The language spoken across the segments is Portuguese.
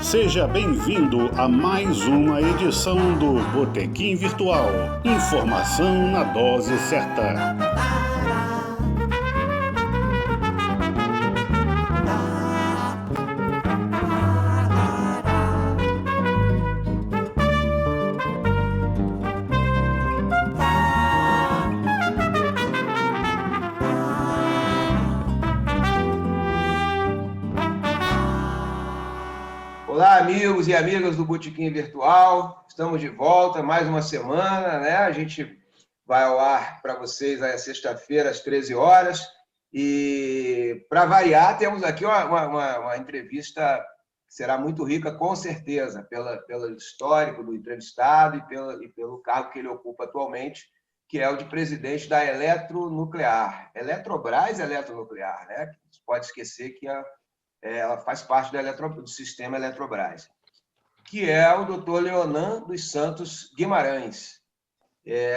Seja bem-vindo a mais uma edição do Botequim Virtual. Informação na dose certa. Olá, amigos e amigas do Botequim Virtual. Estamos de volta, mais uma semana, né? A gente vai ao ar para vocês às sexta-feira, às 13 horas. E, para variar, temos aqui uma entrevista que será muito rica, com certeza, pelo histórico do entrevistado e pelo cargo que ele ocupa atualmente, que é o de presidente da Eletronuclear. Eletrobras Eletronuclear, né? Não se pode esquecer que ela faz parte do sistema Eletrobras, que é o Dr. Leonan dos Santos Guimarães.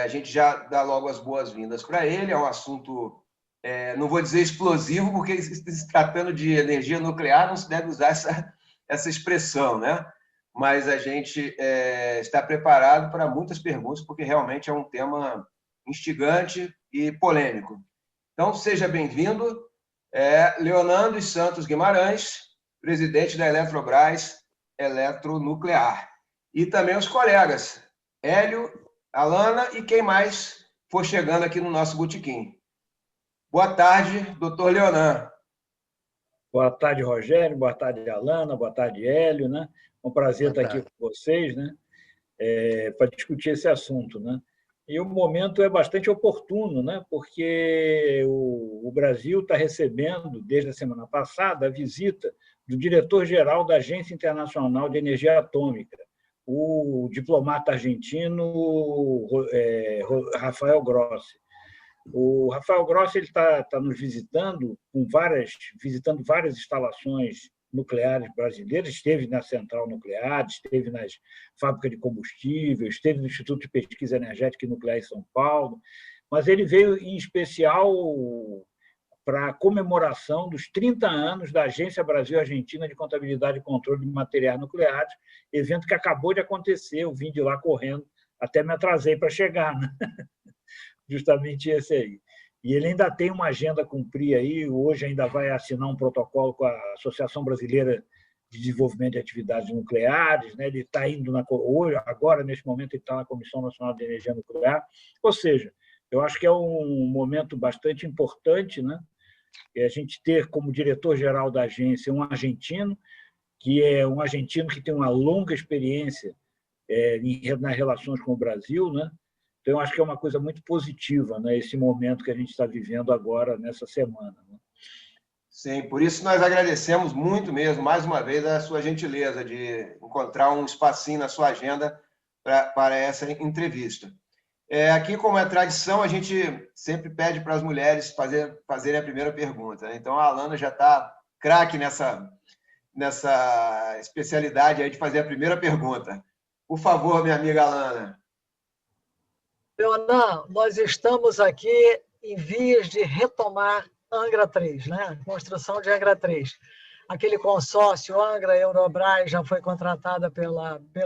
A gente já dá logo as boas-vindas para ele. É um assunto, não vou dizer explosivo, porque se tratando de energia nuclear não se deve usar essa expressão, né? Mas a gente está preparado para muitas perguntas, porque realmente é um tema instigante e polêmico. Então, seja bem-vindo. Leonan dos Santos Guimarães, presidente da Eletrobras Eletronuclear. E também os colegas, Hélio, Alana e quem mais for chegando aqui no nosso botequim. Boa tarde, doutor Leonan. Boa tarde, Rogério. Boa tarde, Alana. Boa tarde, Hélio. Né? Um prazer estar aqui com vocês, né? Para discutir esse assunto, né? E o momento é bastante oportuno, né? Porque o Brasil está recebendo, desde a semana passada, a visita do diretor-geral da Agência Internacional de Energia Atômica, o diplomata argentino Rafael Grossi. O Rafael Grossi está nos visitando, visitando várias instalações nucleares brasileiras, esteve na central nuclear, esteve nas fábricas de combustível, esteve no Instituto de Pesquisa Energética e Nuclear em São Paulo, mas ele veio em especial para a comemoração dos 30 anos da Agência Brasil-Argentina de Contabilidade e Controle de Materiais Nucleares, evento que acabou de acontecer, eu vim de lá correndo, até me atrasei para chegar, né? Justamente esse aí. E ele ainda tem uma agenda a cumprir aí, hoje ainda vai assinar um protocolo com a Associação Brasileira de Desenvolvimento de Atividades Nucleares, né? Ele está indo, agora, neste momento, ele está na Comissão Nacional de Energia Nuclear. Ou seja, eu acho que é um momento bastante importante, né? A gente ter como diretor-geral da agência um argentino, que tem uma longa experiência nas relações com o Brasil, né? Então, eu acho que é uma coisa muito positiva, né, esse momento que a gente está vivendo agora, nessa semana. Né? Sim, por isso nós agradecemos muito mesmo, mais uma vez, a sua gentileza de encontrar um espacinho na sua agenda para essa entrevista. Aqui, como é tradição, a gente sempre pede para as mulheres fazerem a primeira pergunta. Né? Então, a Alana já está craque nessa especialidade aí de fazer a primeira pergunta. Por favor, minha amiga Alana. Leonan, nós estamos aqui em vias de retomar Angra 3, né? A construção de Angra 3. Aquele consórcio Angra-Eurobras já foi contratada pelo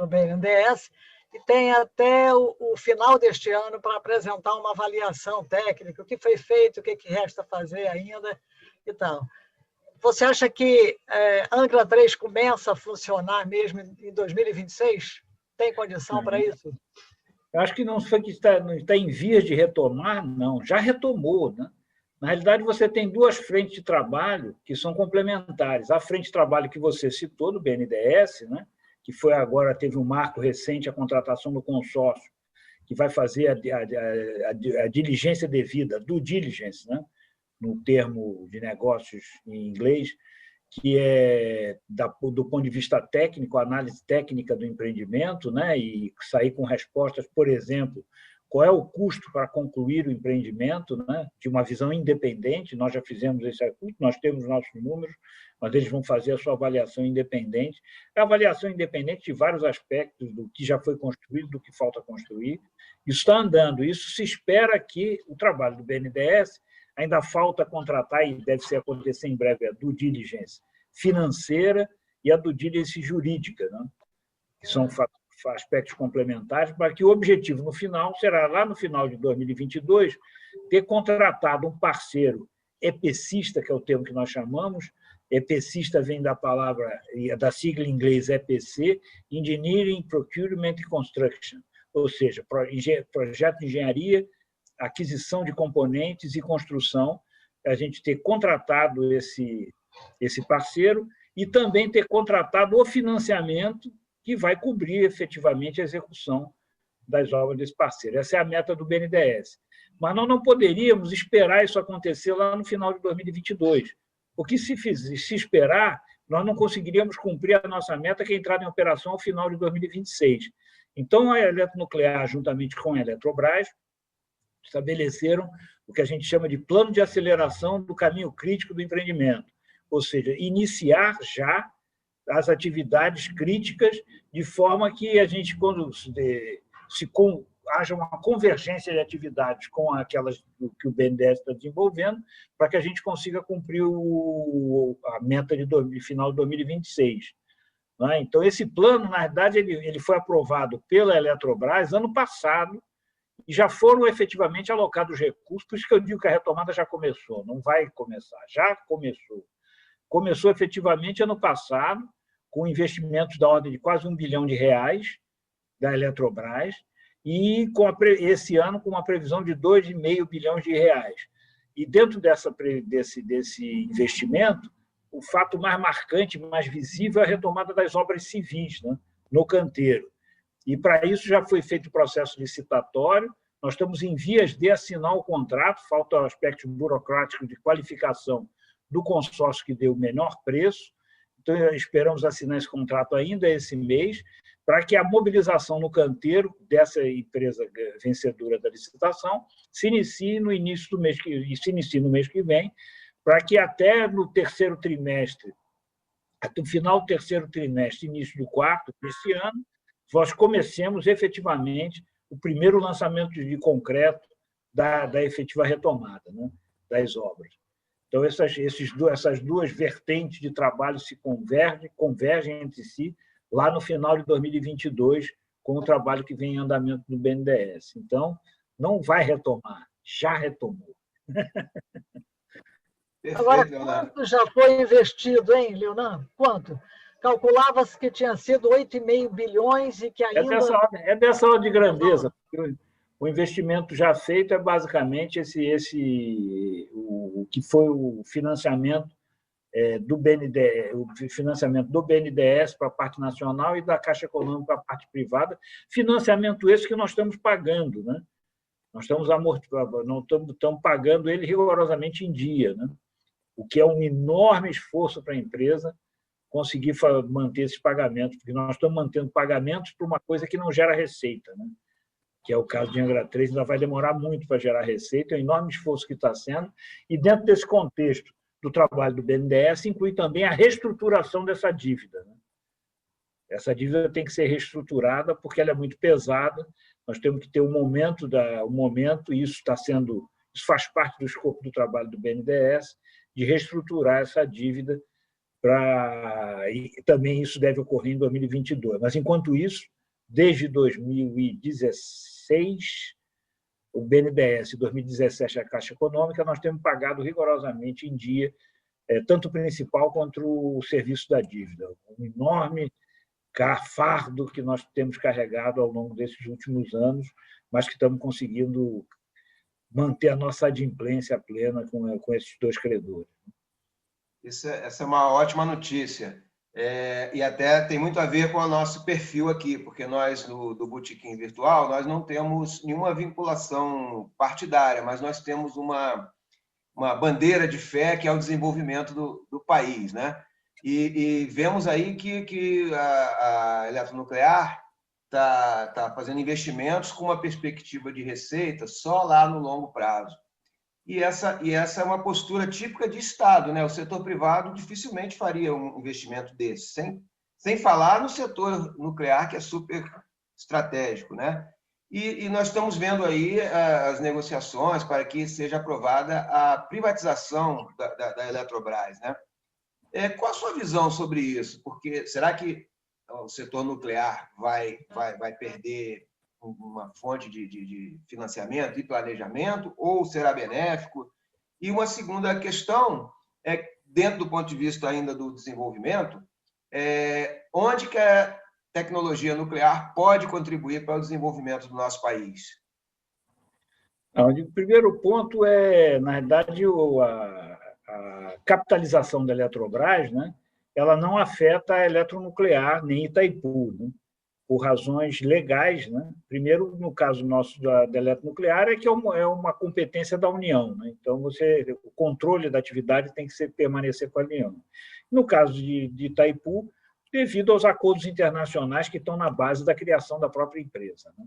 BNDES e tem até o final deste ano para apresentar uma avaliação técnica, o que foi feito, o que resta fazer ainda e tal. Você acha que Angra 3 começa a funcionar mesmo em 2026? Tem condição para isso? Eu acho que não foi que está em vias de retomar, não, já retomou. Né? Na realidade, você tem duas frentes de trabalho que são complementares. A frente de trabalho que você citou, do BNDES, né? Que foi agora, teve um marco recente, a contratação do consórcio, que vai fazer a diligência devida, due diligence, né? No termo de negócios em inglês, que é, do ponto de vista técnico, a análise técnica do empreendimento, né? E sair com respostas, por exemplo, qual é o custo para concluir o empreendimento, né? De uma visão independente. Nós já fizemos esse custo, nós temos nossos números, mas eles vão fazer a sua avaliação independente. A avaliação independente de vários aspectos do que já foi construído, do que falta construir. Isso está andando. Isso se espera que o trabalho do BNDES ainda falta contratar, e deve acontecer em breve, a due diligence financeira e a due diligence jurídica, né? Que são aspectos complementares, para que o objetivo no final será, lá no final de 2022, ter contratado um parceiro EPCista, que é o termo que nós chamamos. EPCista vem da palavra, da sigla em inglês EPC, Engineering, Procurement and Construction, ou seja, projeto de engenharia, aquisição de componentes e construção. A gente ter contratado esse parceiro e também ter contratado o financiamento que vai cobrir efetivamente a execução das obras desse parceiro. Essa é a meta do BNDES. Mas nós não poderíamos esperar isso acontecer lá no final de 2022, porque se esperar, nós não conseguiríamos cumprir a nossa meta, que é a entrada em operação ao final de 2026. Então, a Eletronuclear, juntamente com a Eletrobras, estabeleceram o que a gente chama de plano de aceleração do caminho crítico do empreendimento, ou seja, iniciar já as atividades críticas, de forma que a gente, quando haja uma convergência de atividades com aquelas que o BNDES está desenvolvendo, para que a gente consiga cumprir a meta de final de 2026. Então, esse plano, na verdade, ele foi aprovado pela Eletrobras ano passado, e já foram efetivamente alocados recursos, por isso que eu digo que a retomada já começou, não vai começar, já começou. Começou efetivamente ano passado, com investimentos da ordem de quase R$1 bilhão da Eletrobras, e esse ano com uma previsão de R$2,5 bilhões. E dentro desse investimento, o fato mais marcante, mais visível, é a retomada das obras civis, né, no canteiro. E, para isso, já foi feito o processo licitatório, nós estamos em vias de assinar o contrato, falta o aspecto burocrático de qualificação do consórcio que deu o menor preço, então esperamos assinar esse contrato ainda esse mês, para que a mobilização no canteiro dessa empresa vencedora da licitação se inicie no mês que vem, para que até no terceiro trimestre, até o final do terceiro trimestre, início do quarto desse ano, nós comecemos efetivamente o primeiro lançamento de concreto da efetiva retomada, né, das obras. Então, essas duas vertentes de trabalho se convergem entre si lá no final de 2022, com o trabalho que vem em andamento no BNDES. Então, não vai retomar, já retomou. Agora, quanto já foi investido, hein, Leonardo? Quanto? Calculava-se que tinha sido 8,5 bilhões e que ainda... É dessa ordem de grandeza. O investimento já feito é basicamente o que foi o financiamento do BNDES para a parte nacional e da Caixa Econômica para a parte privada, financiamento esse que nós estamos pagando, né? Nós estamos pagando ele rigorosamente em dia, né? O que é um enorme esforço para a empresa conseguir manter esses pagamentos, porque nós estamos mantendo pagamentos para uma coisa que não gera receita, né? Que é o caso de Angra 3, ainda vai demorar muito para gerar receita, é um enorme esforço que está sendo, e dentro desse contexto do trabalho do BNDES, inclui também a reestruturação dessa dívida, né? Essa dívida tem que ser reestruturada porque ela é muito pesada, nós temos que ter o momento, e isso faz parte do escopo do trabalho do BNDES, de reestruturar essa dívida, e também isso deve ocorrer em 2022. Mas, enquanto isso, desde 2016, o BNDES, em 2017, a Caixa Econômica, nós temos pagado rigorosamente em dia, tanto o principal quanto o serviço da dívida. Um enorme fardo que nós temos carregado ao longo desses últimos anos, mas que estamos conseguindo manter a nossa adimplência plena com esses dois credores. Essa é uma ótima notícia. E até tem muito a ver com o nosso perfil aqui, porque nós, do Botequim Virtual, nós não temos nenhuma vinculação partidária, mas nós temos uma bandeira de fé que é o desenvolvimento do país, né? E vemos aí que a Eletronuclear está fazendo investimentos com uma perspectiva de receita só lá no longo prazo. E essa é uma postura típica de Estado, né? O setor privado dificilmente faria um investimento desse, sem falar no setor nuclear, que é super estratégico, né? E nós estamos vendo aí as negociações para que seja aprovada a privatização da Eletrobras, né? Qual a sua visão sobre isso? Porque será que o setor nuclear vai perder uma fonte de financiamento e planejamento, ou será benéfico? E uma segunda questão dentro do ponto de vista ainda do desenvolvimento, onde que a tecnologia nuclear pode contribuir para o desenvolvimento do nosso país? O primeiro ponto na verdade, a capitalização da Eletrobras, né? Ela não afeta a eletronuclear nem Itaipu, né? Por razões legais, né? Primeiro, no caso nosso da eletronuclear, que é uma competência da União, né? Então, o controle da atividade tem que permanecer com a União. No caso de Itaipu, devido aos acordos internacionais que estão na base da criação da própria empresa, né?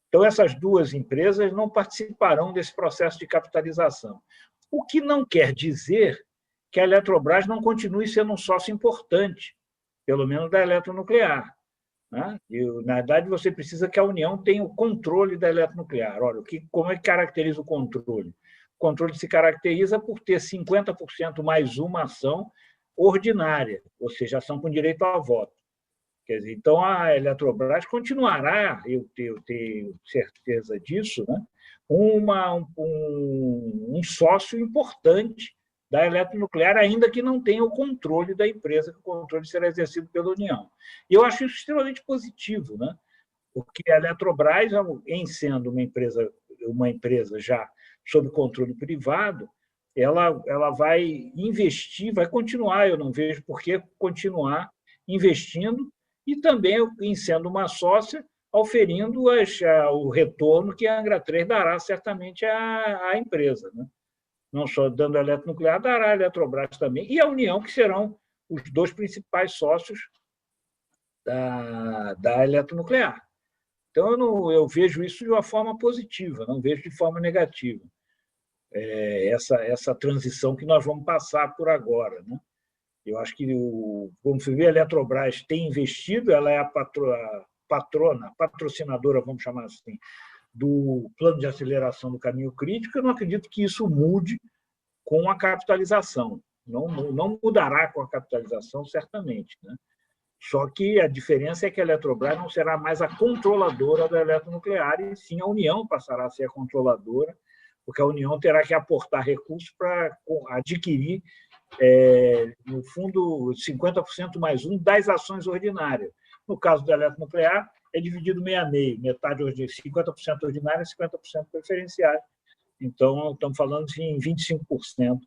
Então, essas duas empresas não participarão desse processo de capitalização. O que não quer dizer que a Eletrobras não continue sendo um sócio importante, pelo menos da eletronuclear. Na verdade, você precisa que a União tenha o controle da eletronuclear. Olha, como é que caracteriza o controle? O controle se caracteriza por ter 50% mais uma ação ordinária, ou seja, ação com direito a voto. Quer dizer, então, a Eletrobras continuará, eu tenho certeza disso, né? Um sócio importante da eletronuclear, ainda que não tenha o controle da empresa, que o controle será exercido pela União. E eu acho isso extremamente positivo, né? Porque a Eletrobras, em sendo uma empresa já sob controle privado, ela vai investir, vai continuar, eu não vejo por que continuar investindo, e também, em sendo uma sócia, auferindo o retorno que a Angra 3 dará certamente à empresa, né? Não só dando a eletronuclear, dará a Eletrobras também, e a União, que serão os dois principais sócios da eletronuclear. Então, eu vejo isso de uma forma positiva, não vejo de forma negativa, essa transição que nós vamos passar por agora, né? Eu acho que, como você vê, a Eletrobras tem investido, ela é a patrocinadora, vamos chamar assim, do plano de aceleração do caminho crítico. Eu não acredito que isso mude com a capitalização. Não mudará com a capitalização, certamente, né? Só que a diferença é que a Eletrobras não será mais a controladora da eletronuclear, e sim a União passará a ser a controladora, porque a União terá que aportar recursos para adquirir, no fundo, 50% mais um das ações ordinárias. No caso da eletronuclear, é dividido meio a meio, metade 50% ordinária e 50% preferenciária. Então, estamos falando em 25%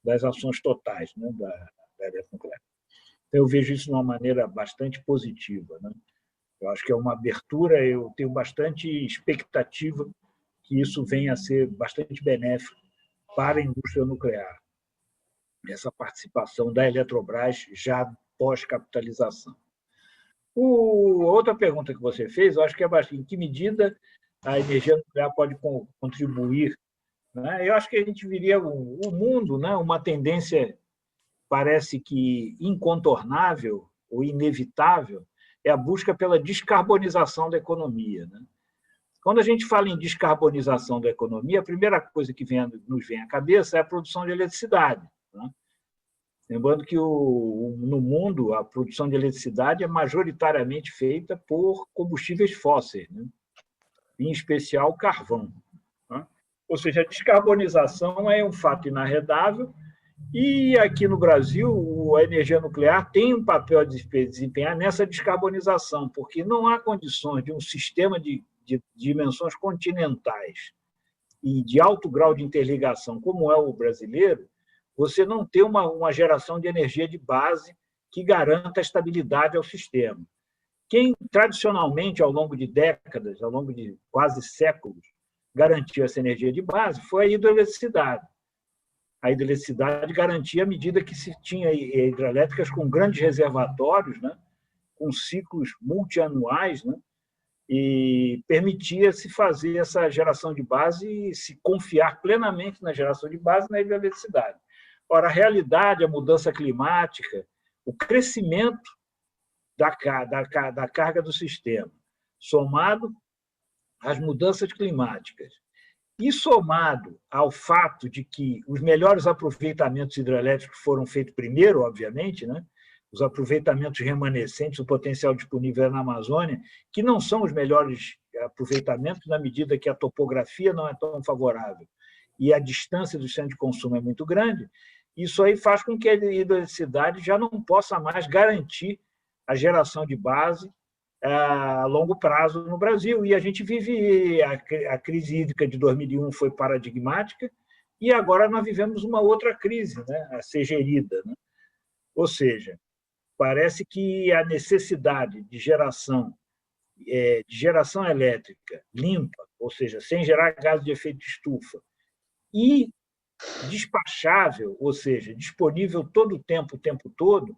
das ações totais, né, da eletronuclear. Então, eu vejo isso de uma maneira bastante positiva, né? Eu acho que é uma abertura, eu tenho bastante expectativa que isso venha a ser bastante benéfico para a indústria nuclear, essa participação da Eletrobras já pós-capitalização. Outra pergunta que você fez, eu acho que é bastante, em que medida a energia nuclear pode contribuir, né? Eu acho que a gente viria o mundo, né? Uma tendência, parece que incontornável ou inevitável, é a busca pela descarbonização da economia, né? Quando a gente fala em descarbonização da economia, a primeira coisa que nos vem à cabeça é a produção de eletricidade, né? Lembrando que no mundo a produção de eletricidade é majoritariamente feita por combustíveis fósseis, né? Em especial carvão, né? Ou seja, a descarbonização é um fato inarredável, e aqui no Brasil a energia nuclear tem um papel a desempenhar nessa descarbonização, porque não há condições de um sistema de dimensões continentais e de alto grau de interligação, como é o brasileiro, você não ter uma geração de energia de base que garanta a estabilidade ao sistema. Quem, tradicionalmente, ao longo de décadas, ao longo de quase séculos, garantiu essa energia de base foi a hidroeletricidade. A hidroeletricidade garantia à medida que se tinha hidrelétricas com grandes reservatórios, né, com ciclos multianuais, né, e permitia-se fazer essa geração de base e se confiar plenamente na geração de base na hidroeletricidade. Ora, a realidade, a mudança climática, o crescimento da carga do sistema, somado às mudanças climáticas E somado ao fato de que os melhores aproveitamentos hidrelétricos foram feitos primeiro, obviamente, né? Os aproveitamentos remanescentes, o potencial disponível na Amazônia, que não são os melhores aproveitamentos na medida que a topografia não é tão favorável e a distância do centro de consumo é muito grande, isso aí faz com que a hidroeletricidade já não possa mais garantir a geração de base a longo prazo no Brasil. E a gente vive a crise hídrica de 2001 foi paradigmática e agora nós vivemos uma outra crise, né, a ser gerida, né? Ou seja, parece que a necessidade de geração elétrica limpa, ou seja, sem gerar gás de efeito de estufa, e despachável, ou seja, disponível todo o tempo todo,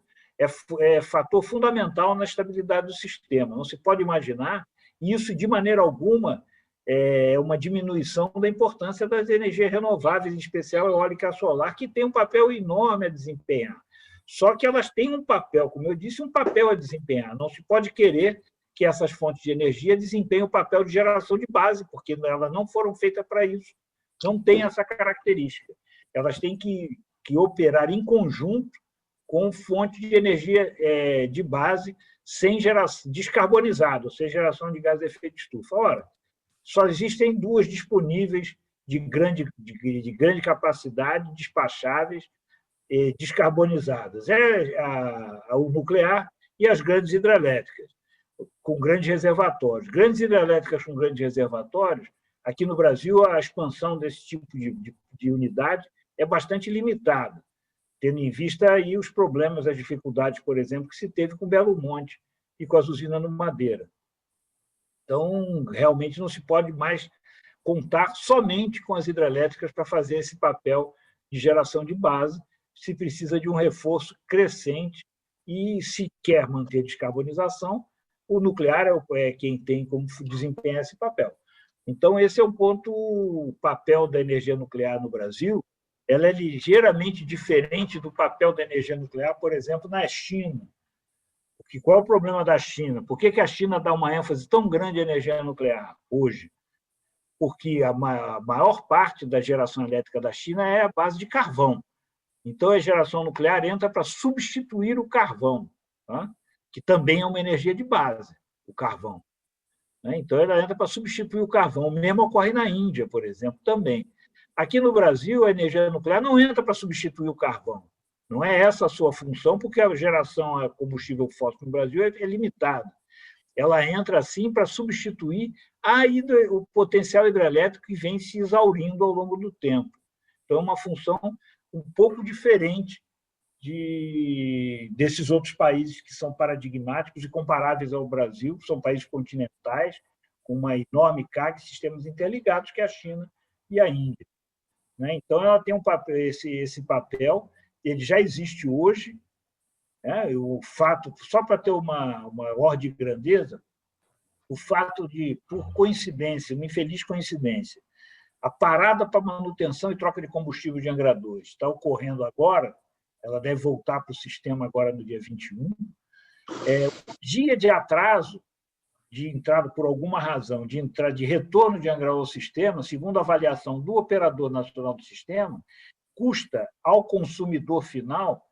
é fator fundamental na estabilidade do sistema. Não se pode imaginar isso, de maneira alguma, é uma diminuição da importância das energias renováveis, em especial a eólica e a solar, que tem um papel enorme a desempenhar. Só que elas têm um papel, como eu disse, um papel a desempenhar. Não se pode querer que essas fontes de energia desempenhem o papel de geração de base, porque elas não foram feitas para isso. Não tem essa característica. Elas têm que operar em conjunto com fonte de energia de base sem geração, descarbonizada, sem geração de gás de efeito de estufa. Ora, só existem duas disponíveis de grande capacidade, despacháveis, descarbonizadas. O nuclear e as grandes hidrelétricas, com grandes reservatórios. Grandes hidrelétricas com grandes reservatórios, aqui no Brasil, a expansão desse tipo de unidade é bastante limitada, tendo em vista aí os problemas, as dificuldades, por exemplo, que se teve com Belo Monte e com as usinas no Madeira. Então, realmente não se pode mais contar somente com as hidrelétricas para fazer esse papel de geração de base, se precisa de um reforço crescente e, se quer manter a descarbonização, o nuclear é quem tem como desempenhar esse papel. Então, esse é um ponto, o papel da energia nuclear no Brasil, ela é ligeiramente diferente do papel da energia nuclear, por exemplo, na China. Porque qual é o problema da China? Por que a China dá uma ênfase tão grande à energia nuclear hoje? Porque a maior parte da geração elétrica da China é a base de carvão. Então, a geração nuclear entra para substituir o carvão, tá? Que também é uma energia de base, o carvão. Então, ela entra para substituir o carvão. O mesmo ocorre na Índia, por exemplo, também. Aqui no Brasil, a energia nuclear não entra para substituir o carvão. Não é essa a sua função, porque a geração a combustível fóssil no Brasil é limitada. Ela entra, assim, para substituir o potencial hidrelétrico que vem se exaurindo ao longo do tempo. Então, é uma função um pouco diferente desses outros países que são paradigmáticos e comparáveis ao Brasil, que são países continentais, com uma enorme carga e sistemas interligados, que é a China e a Índia. Então, ela tem esse papel, ele já existe hoje. O fato, só para ter uma ordem de grandeza, o fato de, por coincidência, uma infeliz coincidência, a parada para manutenção e troca de combustível de Angra 2 está ocorrendo agora, ela deve voltar para o sistema agora no dia 21, o dia de atraso de entrada, por alguma razão, de retorno de Angra ao sistema, segundo a avaliação do operador nacional do sistema, custa ao consumidor final,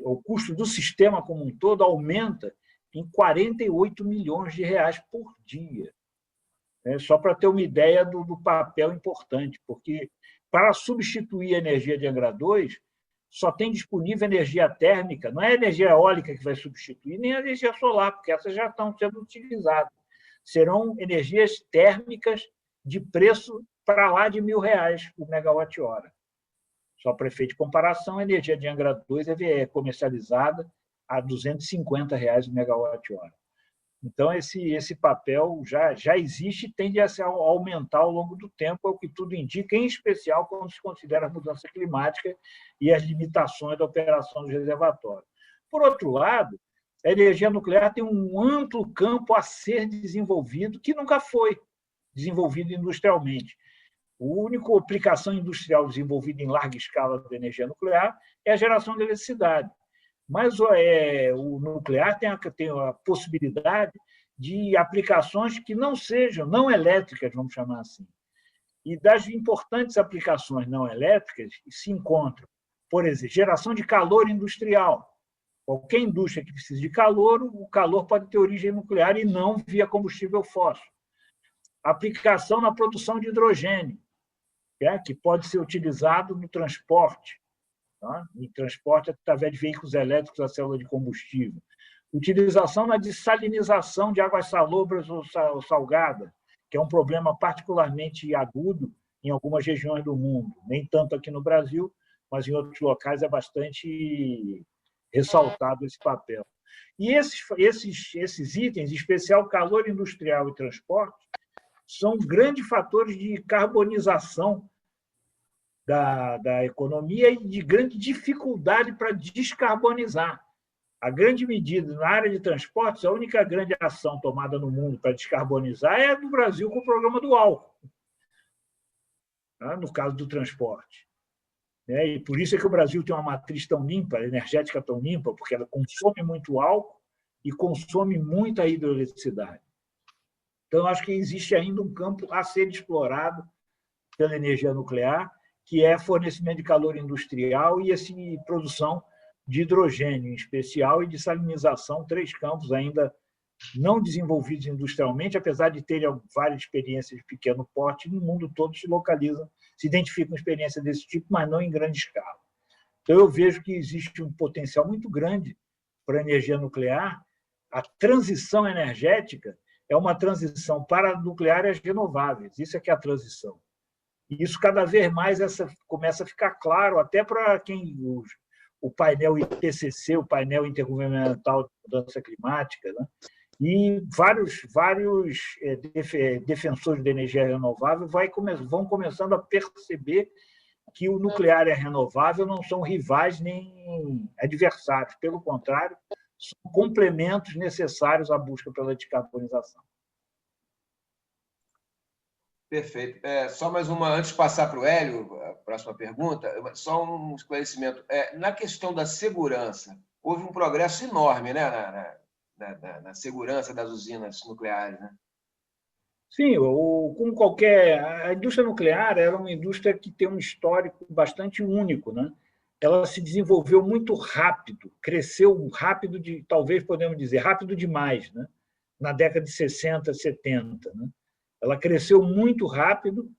o custo do sistema como um todo aumenta em 48 milhões de reais por dia. Só para ter uma ideia do papel importante, porque para substituir a energia de Angra 2, só tem disponível energia térmica, não é a energia eólica que vai substituir, nem a energia solar, porque essas já estão sendo utilizadas. Serão energias térmicas de preço para lá de R$1.000 por megawatt-hora. Só para efeito de comparação, a energia de Angra 2 é comercializada a R$250 o megawatt-hora. Então, esse papel já existe e tende a aumentar ao longo do tempo, é o que tudo indica, em especial quando se considera a mudança climática e as limitações da operação dos reservatórios. Por outro lado, a energia nuclear tem um amplo campo a ser desenvolvido, que nunca foi desenvolvido industrialmente. A única aplicação industrial desenvolvida em larga escala da energia nuclear é a geração de eletricidade. Mas o nuclear tem a possibilidade de aplicações que não sejam, não elétricas, vamos chamar assim. E das importantes aplicações não elétricas se encontram, por exemplo, geração de calor industrial. Qualquer indústria que precise de calor, o calor pode ter origem nuclear e não via combustível fóssil. Aplicação na produção de hidrogênio, que pode ser utilizado no transporte, tá? No transporte através de veículos elétricos a célula de combustível. Utilização na dessalinização de águas salobras ou salgadas, que é um problema particularmente agudo em algumas regiões do mundo. Nem tanto aqui no Brasil, mas em outros locais é bastante ressaltado esse papel. E esses itens, em especial calor industrial e transporte, são grandes fatores de carbonização da economia e de grande dificuldade para descarbonizar. A grande medida na área de transportes, a única grande ação tomada no mundo para descarbonizar é a do Brasil com o programa do álcool, no caso do transporte. E por isso é que o Brasil tem uma matriz tão limpa, energética tão limpa, porque ela consome muito álcool e consome muita hidroeletricidade. Então, acho que existe ainda um campo a ser explorado pela energia nuclear, que é fornecimento de calor industrial e essa produção de hidrogênio, em especial, e de salinização, 3 campos ainda não desenvolvidos industrialmente, apesar de terem várias experiências de pequeno porte, no mundo todo se localizam, se identificam experiências desse tipo, mas não em grande escala. Então, eu vejo que existe um potencial muito grande para a energia nuclear. A transição energética é uma transição para nucleares renováveis, isso é que é a transição. E isso, cada vez mais, começa a ficar claro, até para quem o painel IPCC, o painel intergovernamental de mudança climática, né? E vários defensores da energia renovável vão começando a perceber que o nuclear e a renovável não são rivais nem adversários, pelo contrário, são complementos necessários à busca pela descarbonização. Perfeito. Só mais uma, antes de passar para o Hélio, a próxima pergunta, só um esclarecimento. Na questão da segurança, houve um progresso enorme, né, na segurança das usinas nucleares, né? Sim, como a indústria nuclear era uma indústria que tem um histórico bastante único, né? Ela se desenvolveu muito rápido, cresceu rápido, talvez podemos dizer, rápido demais, né? Na década de 60, 70, né? Ela cresceu muito rápido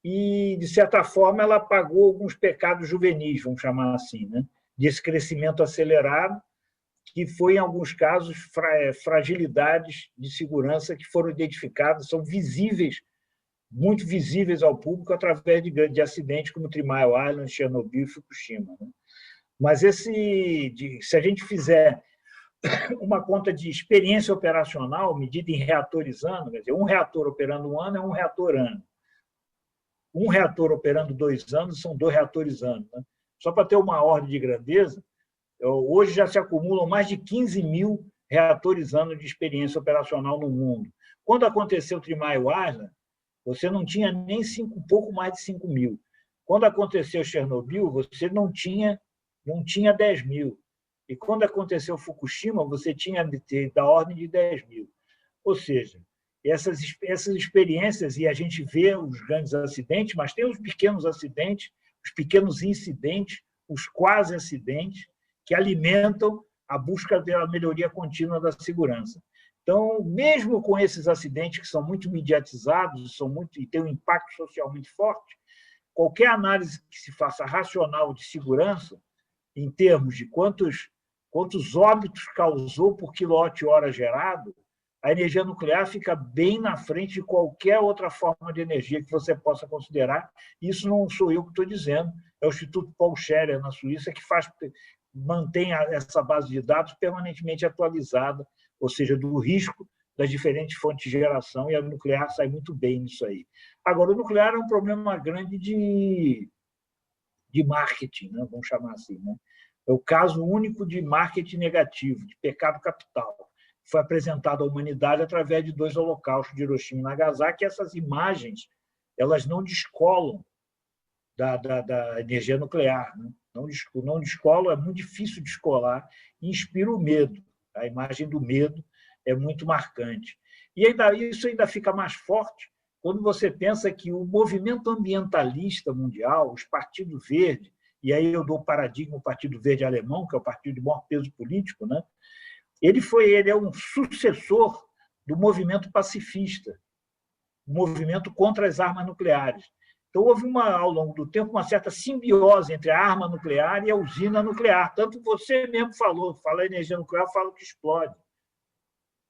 e, de certa forma, ela pagou alguns pecados juvenis, vamos chamar assim, né? Desse crescimento acelerado, que foi, em alguns casos, fragilidades de segurança que foram identificadas, são visíveis, muito visíveis ao público, através de acidentes como Three Mile Island, Chernobyl e Fukushima, né? Mas se a gente fizer uma conta de experiência operacional, medida em reatores ano, quer dizer, um reator operando um ano é um reator ano. Um reator operando 2 anos são 2 reatores ano, né? Só para ter uma ordem de grandeza, hoje já se acumulam mais de 15 mil reatores ano de experiência operacional no mundo. Quando aconteceu o Three Mile Island, você não tinha nem um pouco mais de 5 mil. Quando aconteceu Chernobyl, você não tinha 10 mil. E quando aconteceu Fukushima, você tinha da ordem de 10 mil. Ou seja, essas experiências, e a gente vê os grandes acidentes, mas tem os pequenos acidentes, os pequenos incidentes, os quase acidentes, que alimentam a busca da melhoria contínua da segurança. Então, mesmo com esses acidentes que são muito mediatizados e têm um impacto social muito forte, qualquer análise que se faça racional de segurança, em termos de quantos óbitos causou por quilowatt-hora gerado, a energia nuclear fica bem na frente de qualquer outra forma de energia que você possa considerar. Isso não sou eu que estou dizendo, é o Instituto Paul Scherrer, na Suíça, que mantém essa base de dados permanentemente atualizada, ou seja, do risco das diferentes fontes de geração, e a nuclear sai muito bem nisso aí. Agora, o nuclear é um problema grande de marketing, né? Vamos chamar assim, né? É o caso único de marketing negativo, de pecado capital. Foi apresentado à humanidade através de 2 holocaustos de Hiroshima e Nagasaki, e essas imagens elas não descolam da energia nuclear, né? Não descolam, é muito difícil descolar, e inspira o medo. A imagem do medo é muito marcante. E isso ainda fica mais forte quando você pensa que o movimento ambientalista mundial, os partidos verdes, e aí eu dou o paradigma do Partido Verde Alemão, que é o partido de maior peso político, né? Ele é um sucessor do movimento pacifista, o movimento contra as armas nucleares. Então, houve, ao longo do tempo, uma certa simbiose entre a arma nuclear e a usina nuclear. Tanto você mesmo fala energia nuclear, fala que explode.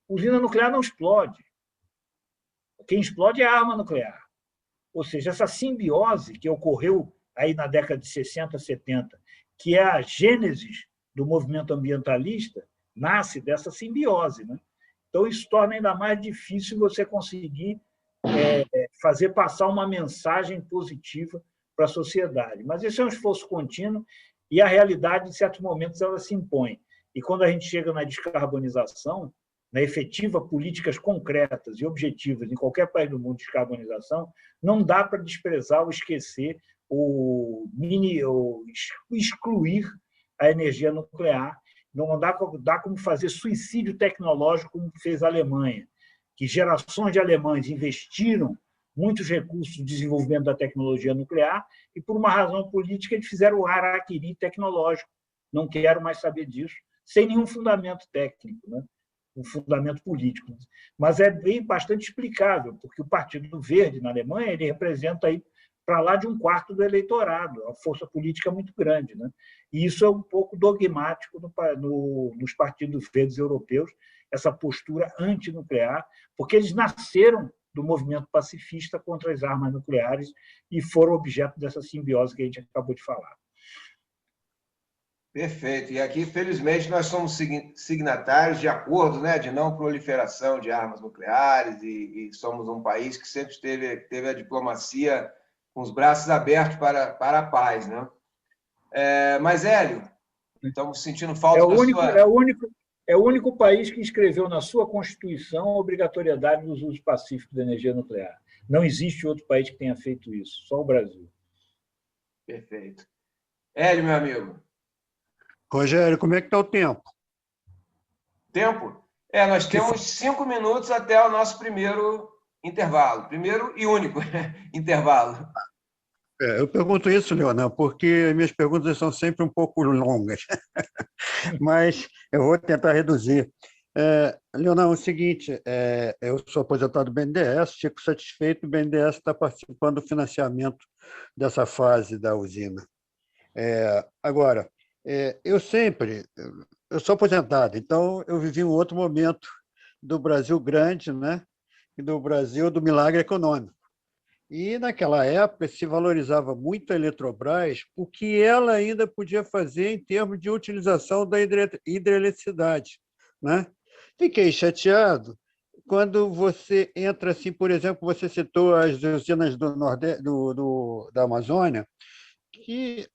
Usina nuclear não explode. Quem explode é a arma nuclear. Ou seja, essa simbiose que ocorreu aí na década de 60, 70, que é a gênese do movimento ambientalista, nasce dessa simbiose, né? Então, isso torna ainda mais difícil você conseguir fazer passar uma mensagem positiva para a sociedade. Mas esse é um esforço contínuo e a realidade, em certos momentos, ela se impõe. E quando a gente chega na descarbonização, na efetiva políticas concretas e objetivas em qualquer país do mundo de descarbonização, não dá para desprezar ou esquecer ou excluir a energia nuclear. Não dá como fazer suicídio tecnológico como fez a Alemanha, que gerações de alemães investiram muitos recursos no desenvolvimento da tecnologia nuclear e, por uma razão política, eles fizeram o harakiri tecnológico. Não quero mais saber disso, sem nenhum fundamento técnico, né? Um fundamento político. Mas é bastante explicável, porque o Partido Verde, na Alemanha, ele representa aí para lá de 1/4 do eleitorado, uma força política muito grande, né? E isso é um pouco dogmático nos partidos verdes europeus, essa postura antinuclear, porque eles nasceram do movimento pacifista contra as armas nucleares e foram objeto dessa simbiose que a gente acabou de falar. Perfeito. E aqui, felizmente, nós somos signatários de acordos, né, de não proliferação de armas nucleares e somos um país que sempre teve a diplomacia com os braços abertos para a paz, né? Mas, Hélio, estamos sentindo falta É o único país que escreveu na sua Constituição a obrigatoriedade dos usos pacíficos da energia nuclear. Não existe outro país que tenha feito isso, só o Brasil. Perfeito. Hélio, meu amigo. Rogério, como é que está o tempo? Tempo? Nós temos 5 minutos até o nosso primeiro intervalo. Primeiro e único intervalo. Eu pergunto isso, Leonan, porque minhas perguntas são sempre um pouco longas, mas eu vou tentar reduzir. Leonan, é o seguinte, eu sou aposentado do BNDES, fico satisfeito, o BNDES está participando do financiamento dessa fase da usina. Agora, eu sou aposentado, então eu vivi um outro momento do Brasil grande, né? E do Brasil do milagre econômico. E, naquela época, se valorizava muito a Eletrobras, o que ela ainda podia fazer em termos de utilização da hidroeletricidade, né? Fiquei chateado quando você entra, assim, por exemplo, você citou as usinas do Nordeste, da Amazônia, que,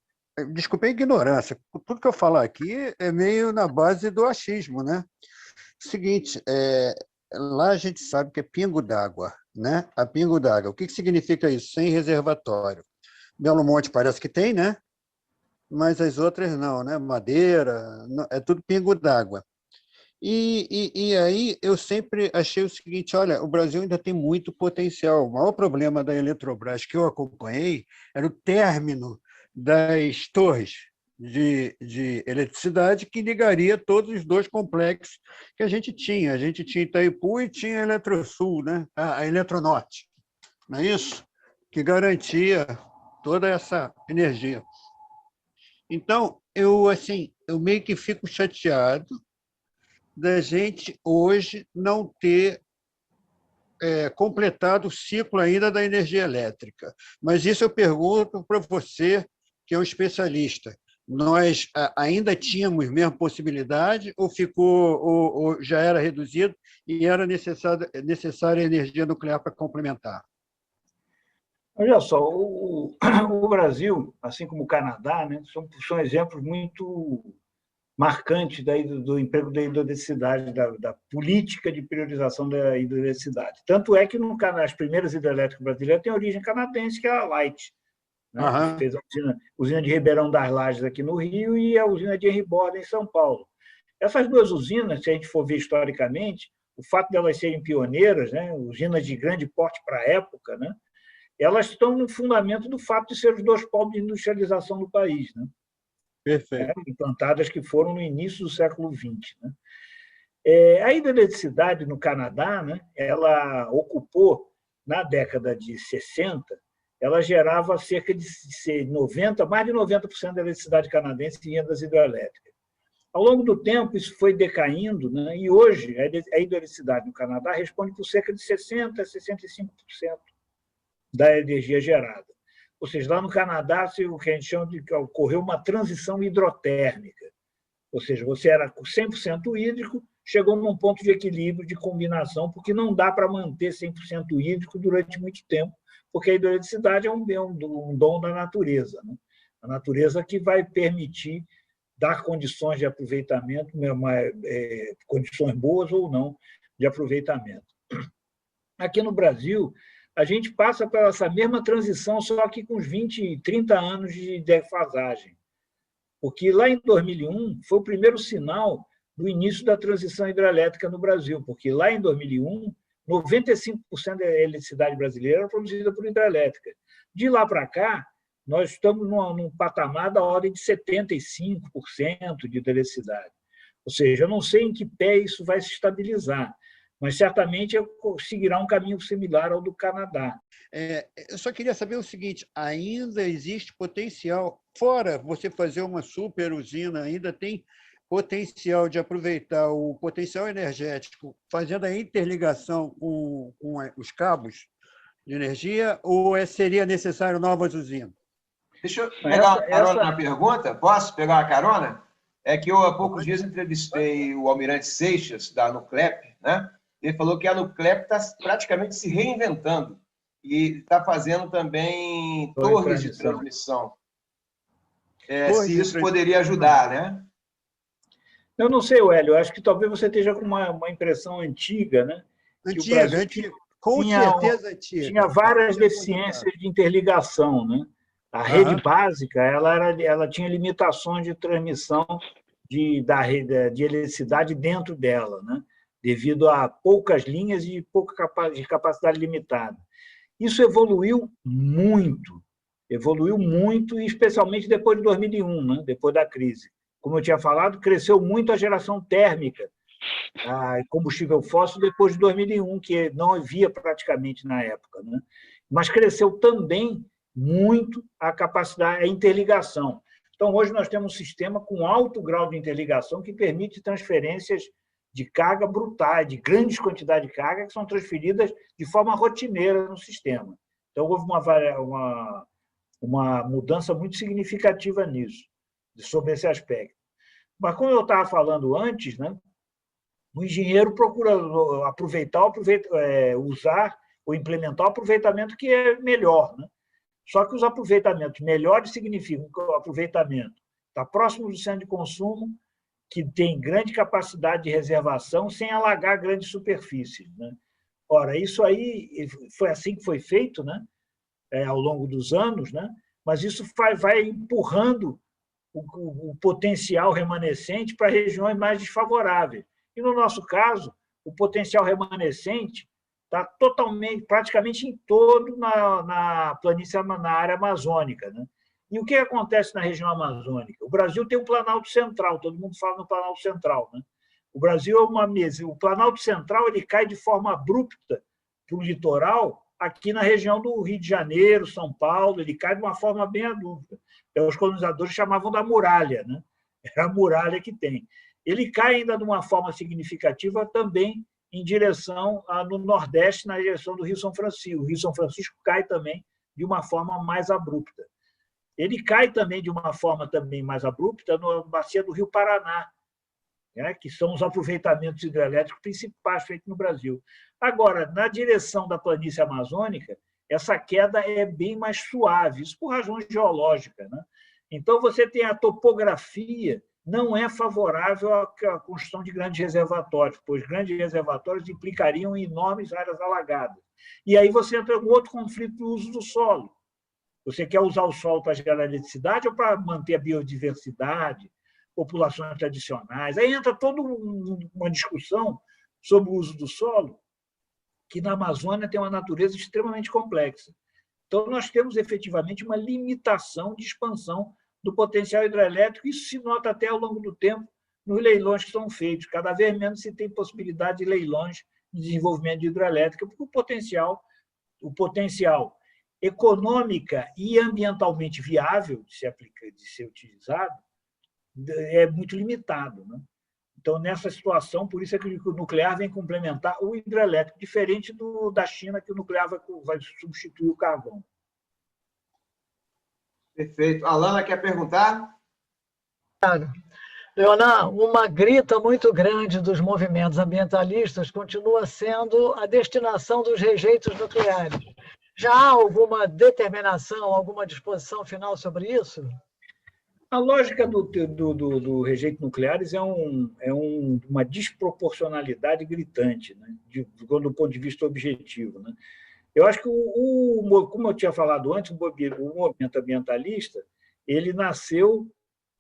desculpe a ignorância, tudo que eu falar aqui é meio na base do achismo, né? Seguinte, lá a gente sabe que é pingo d'água, né? A pingo d'água. O que significa isso? Sem reservatório. Belo Monte parece que tem, né? Mas as outras não, né? Madeira, é tudo pingo d'água. E aí eu sempre achei o seguinte, olha, o Brasil ainda tem muito potencial. O maior problema da Eletrobras que eu acompanhei era o término das torres de eletricidade que ligaria todos os dois complexos que a gente tinha. A gente tinha Itaipu e tinha a Eletrosul, né? A Eletronorte, não é isso? Que garantia toda essa energia. Então, eu meio que fico chateado da gente hoje não ter completado o ciclo ainda da energia elétrica. Mas isso eu pergunto para você, que é um especialista. Nós ainda tínhamos mesmo possibilidade ou ou já era reduzido e era necessária energia nuclear para complementar? Olha só, o Brasil, assim como o Canadá, né, são exemplos muito marcantes do emprego da hidroeletricidade, da política de priorização da hidroeletricidade. Tanto é que as primeiras hidrelétricas brasileiras têm origem canadense, que é a Light, né? Que fez a usina de Ribeirão das Lajes aqui no Rio e a usina de Henry Borda em São Paulo. Essas duas usinas, se a gente for ver historicamente, o fato de elas serem pioneiras, né, usinas de grande porte para a época, né, elas estão no fundamento do fato de ser os 2 polos de industrialização do país, né? Perfeito. Implantadas que foram no início do século XX. Né? A hidroeletricidade no Canadá, né, ela ocupou, na década de 60, ela gerava cerca de 90%, mais de 90% da eletricidade canadense vinha das hidrelétricas. Ao longo do tempo, isso foi decaindo, né, e hoje a hidroeletricidade no Canadá responde por cerca de 60% a 65% da energia gerada. Ou seja, lá no Canadá, o que a gente chama de que ocorreu uma transição hidrotérmica. Ou seja, você era 100% hídrico, chegou num ponto de equilíbrio, de combinação, porque não dá para manter 100% hídrico durante muito tempo, porque a hidroeletricidade é um dom da natureza, né? A natureza que vai permitir dar condições de aproveitamento, condições boas ou não de aproveitamento. Aqui no Brasil, a gente passa por essa mesma transição, só que com uns 20, 30 anos de defasagem. Porque lá em 2001 foi o primeiro sinal do início da transição hidrelétrica no Brasil, porque lá em 2001, 95% da eletricidade brasileira era produzida por hidrelétrica. De lá para cá, nós estamos num patamar da ordem de 75% de hidroeletricidade. Ou seja, eu não sei em que pé isso vai se estabilizar, mas certamente seguirá um caminho similar ao do Canadá. Eu só queria saber o seguinte, ainda existe potencial, fora você fazer uma super usina, ainda tem potencial de aproveitar o potencial energético, fazendo a interligação com os cabos de energia, ou seria necessário novas usinas? Deixa eu pegar uma carona na pergunta. Posso pegar uma carona? É que eu, há poucos dias, entrevistei o Almirante Seixas, da Nuclep, né? Ele falou que a Nuclep está praticamente se reinventando e está fazendo também torres de transmissão. Se isso poderia ajudar, né? Eu não sei, Hélio, eu acho que talvez você esteja com uma impressão antiga, né? Antiga, com certeza antiga. Tinha várias deficiências de interligação, né? A rede básica ela tinha limitações de transmissão de eletricidade dentro dela, né? Devido a poucas linhas e pouca capacidade limitada. Isso evoluiu muito, e especialmente depois de 2001, né? Depois da crise. Como eu tinha falado, cresceu muito a geração térmica, a combustível fóssil, depois de 2001, que não havia praticamente na época, né? Mas cresceu também muito a capacidade, a interligação. Então, hoje nós temos um sistema com alto grau de interligação que permite transferências de carga brutais, de grandes quantidades de carga que são transferidas de forma rotineira no sistema. Então, houve uma mudança muito significativa nisso, sobre esse aspecto. Mas, como eu estava falando antes, né, o engenheiro procura usar ou implementar o aproveitamento que é melhor, né? Só que os aproveitamentos melhores significam que o aproveitamento está próximo do centro de consumo, que tem grande capacidade de reservação sem alagar grandes superfícies, né? Ora, isso aí foi assim que foi feito, né? Ao longo dos anos, né? Mas isso vai empurrando o potencial remanescente para regiões mais desfavoráveis. E, no nosso caso, o potencial remanescente está praticamente em todo na planície, na área amazônica, né? E o que acontece na região amazônica? O Brasil tem um Planalto Central, todo mundo fala no Planalto Central, né? O Brasil é uma mesa. O Planalto Central ele cai de forma abrupta para o litoral, aqui na região do Rio de Janeiro, São Paulo, ele cai de uma forma bem abrupta. Os colonizadores chamavam da muralha, né? É a muralha que tem. Ele cai ainda de uma forma significativa também em direção no Nordeste, na direção do Rio São Francisco. O Rio São Francisco cai também de uma forma mais abrupta. Ele cai também de uma forma também mais abrupta na bacia do Rio Paraná, né, que são os aproveitamentos hidrelétricos principais feitos no Brasil. Agora, na direção da planície amazônica, essa queda é bem mais suave, isso por razões geológicas, né? Então, você tem a topografia, não é favorável à construção de grandes reservatórios, pois grandes reservatórios implicariam em enormes áreas alagadas. E aí você entra em outro conflito do uso do solo. Você quer usar o solo para gerar eletricidade ou para manter a biodiversidade, populações tradicionais? Aí entra toda uma discussão sobre o uso do solo, que na Amazônia tem uma natureza extremamente complexa. Então, nós temos efetivamente uma limitação de expansão do potencial hidrelétrico. Isso se nota até ao longo do tempo nos leilões que são feitos. Cada vez menos se tem possibilidade de leilões de desenvolvimento de hidrelétrica, porque o potencial econômica e ambientalmente viável de ser utilizado é muito limitado, né? Então, nessa situação, por isso é que o nuclear vem complementar o hidrelétrico, diferente da China, que o nuclear vai substituir o carvão. Perfeito. Alana quer perguntar? Claro. Leonan, uma grita muito grande dos movimentos ambientalistas continua sendo a destinação dos rejeitos nucleares. Já há alguma determinação, alguma disposição final sobre isso? A lógica do rejeito nucleares é uma desproporcionalidade gritante, né? Do ponto de vista objetivo, né? Eu acho que, como eu tinha falado antes, o movimento ambientalista ele nasceu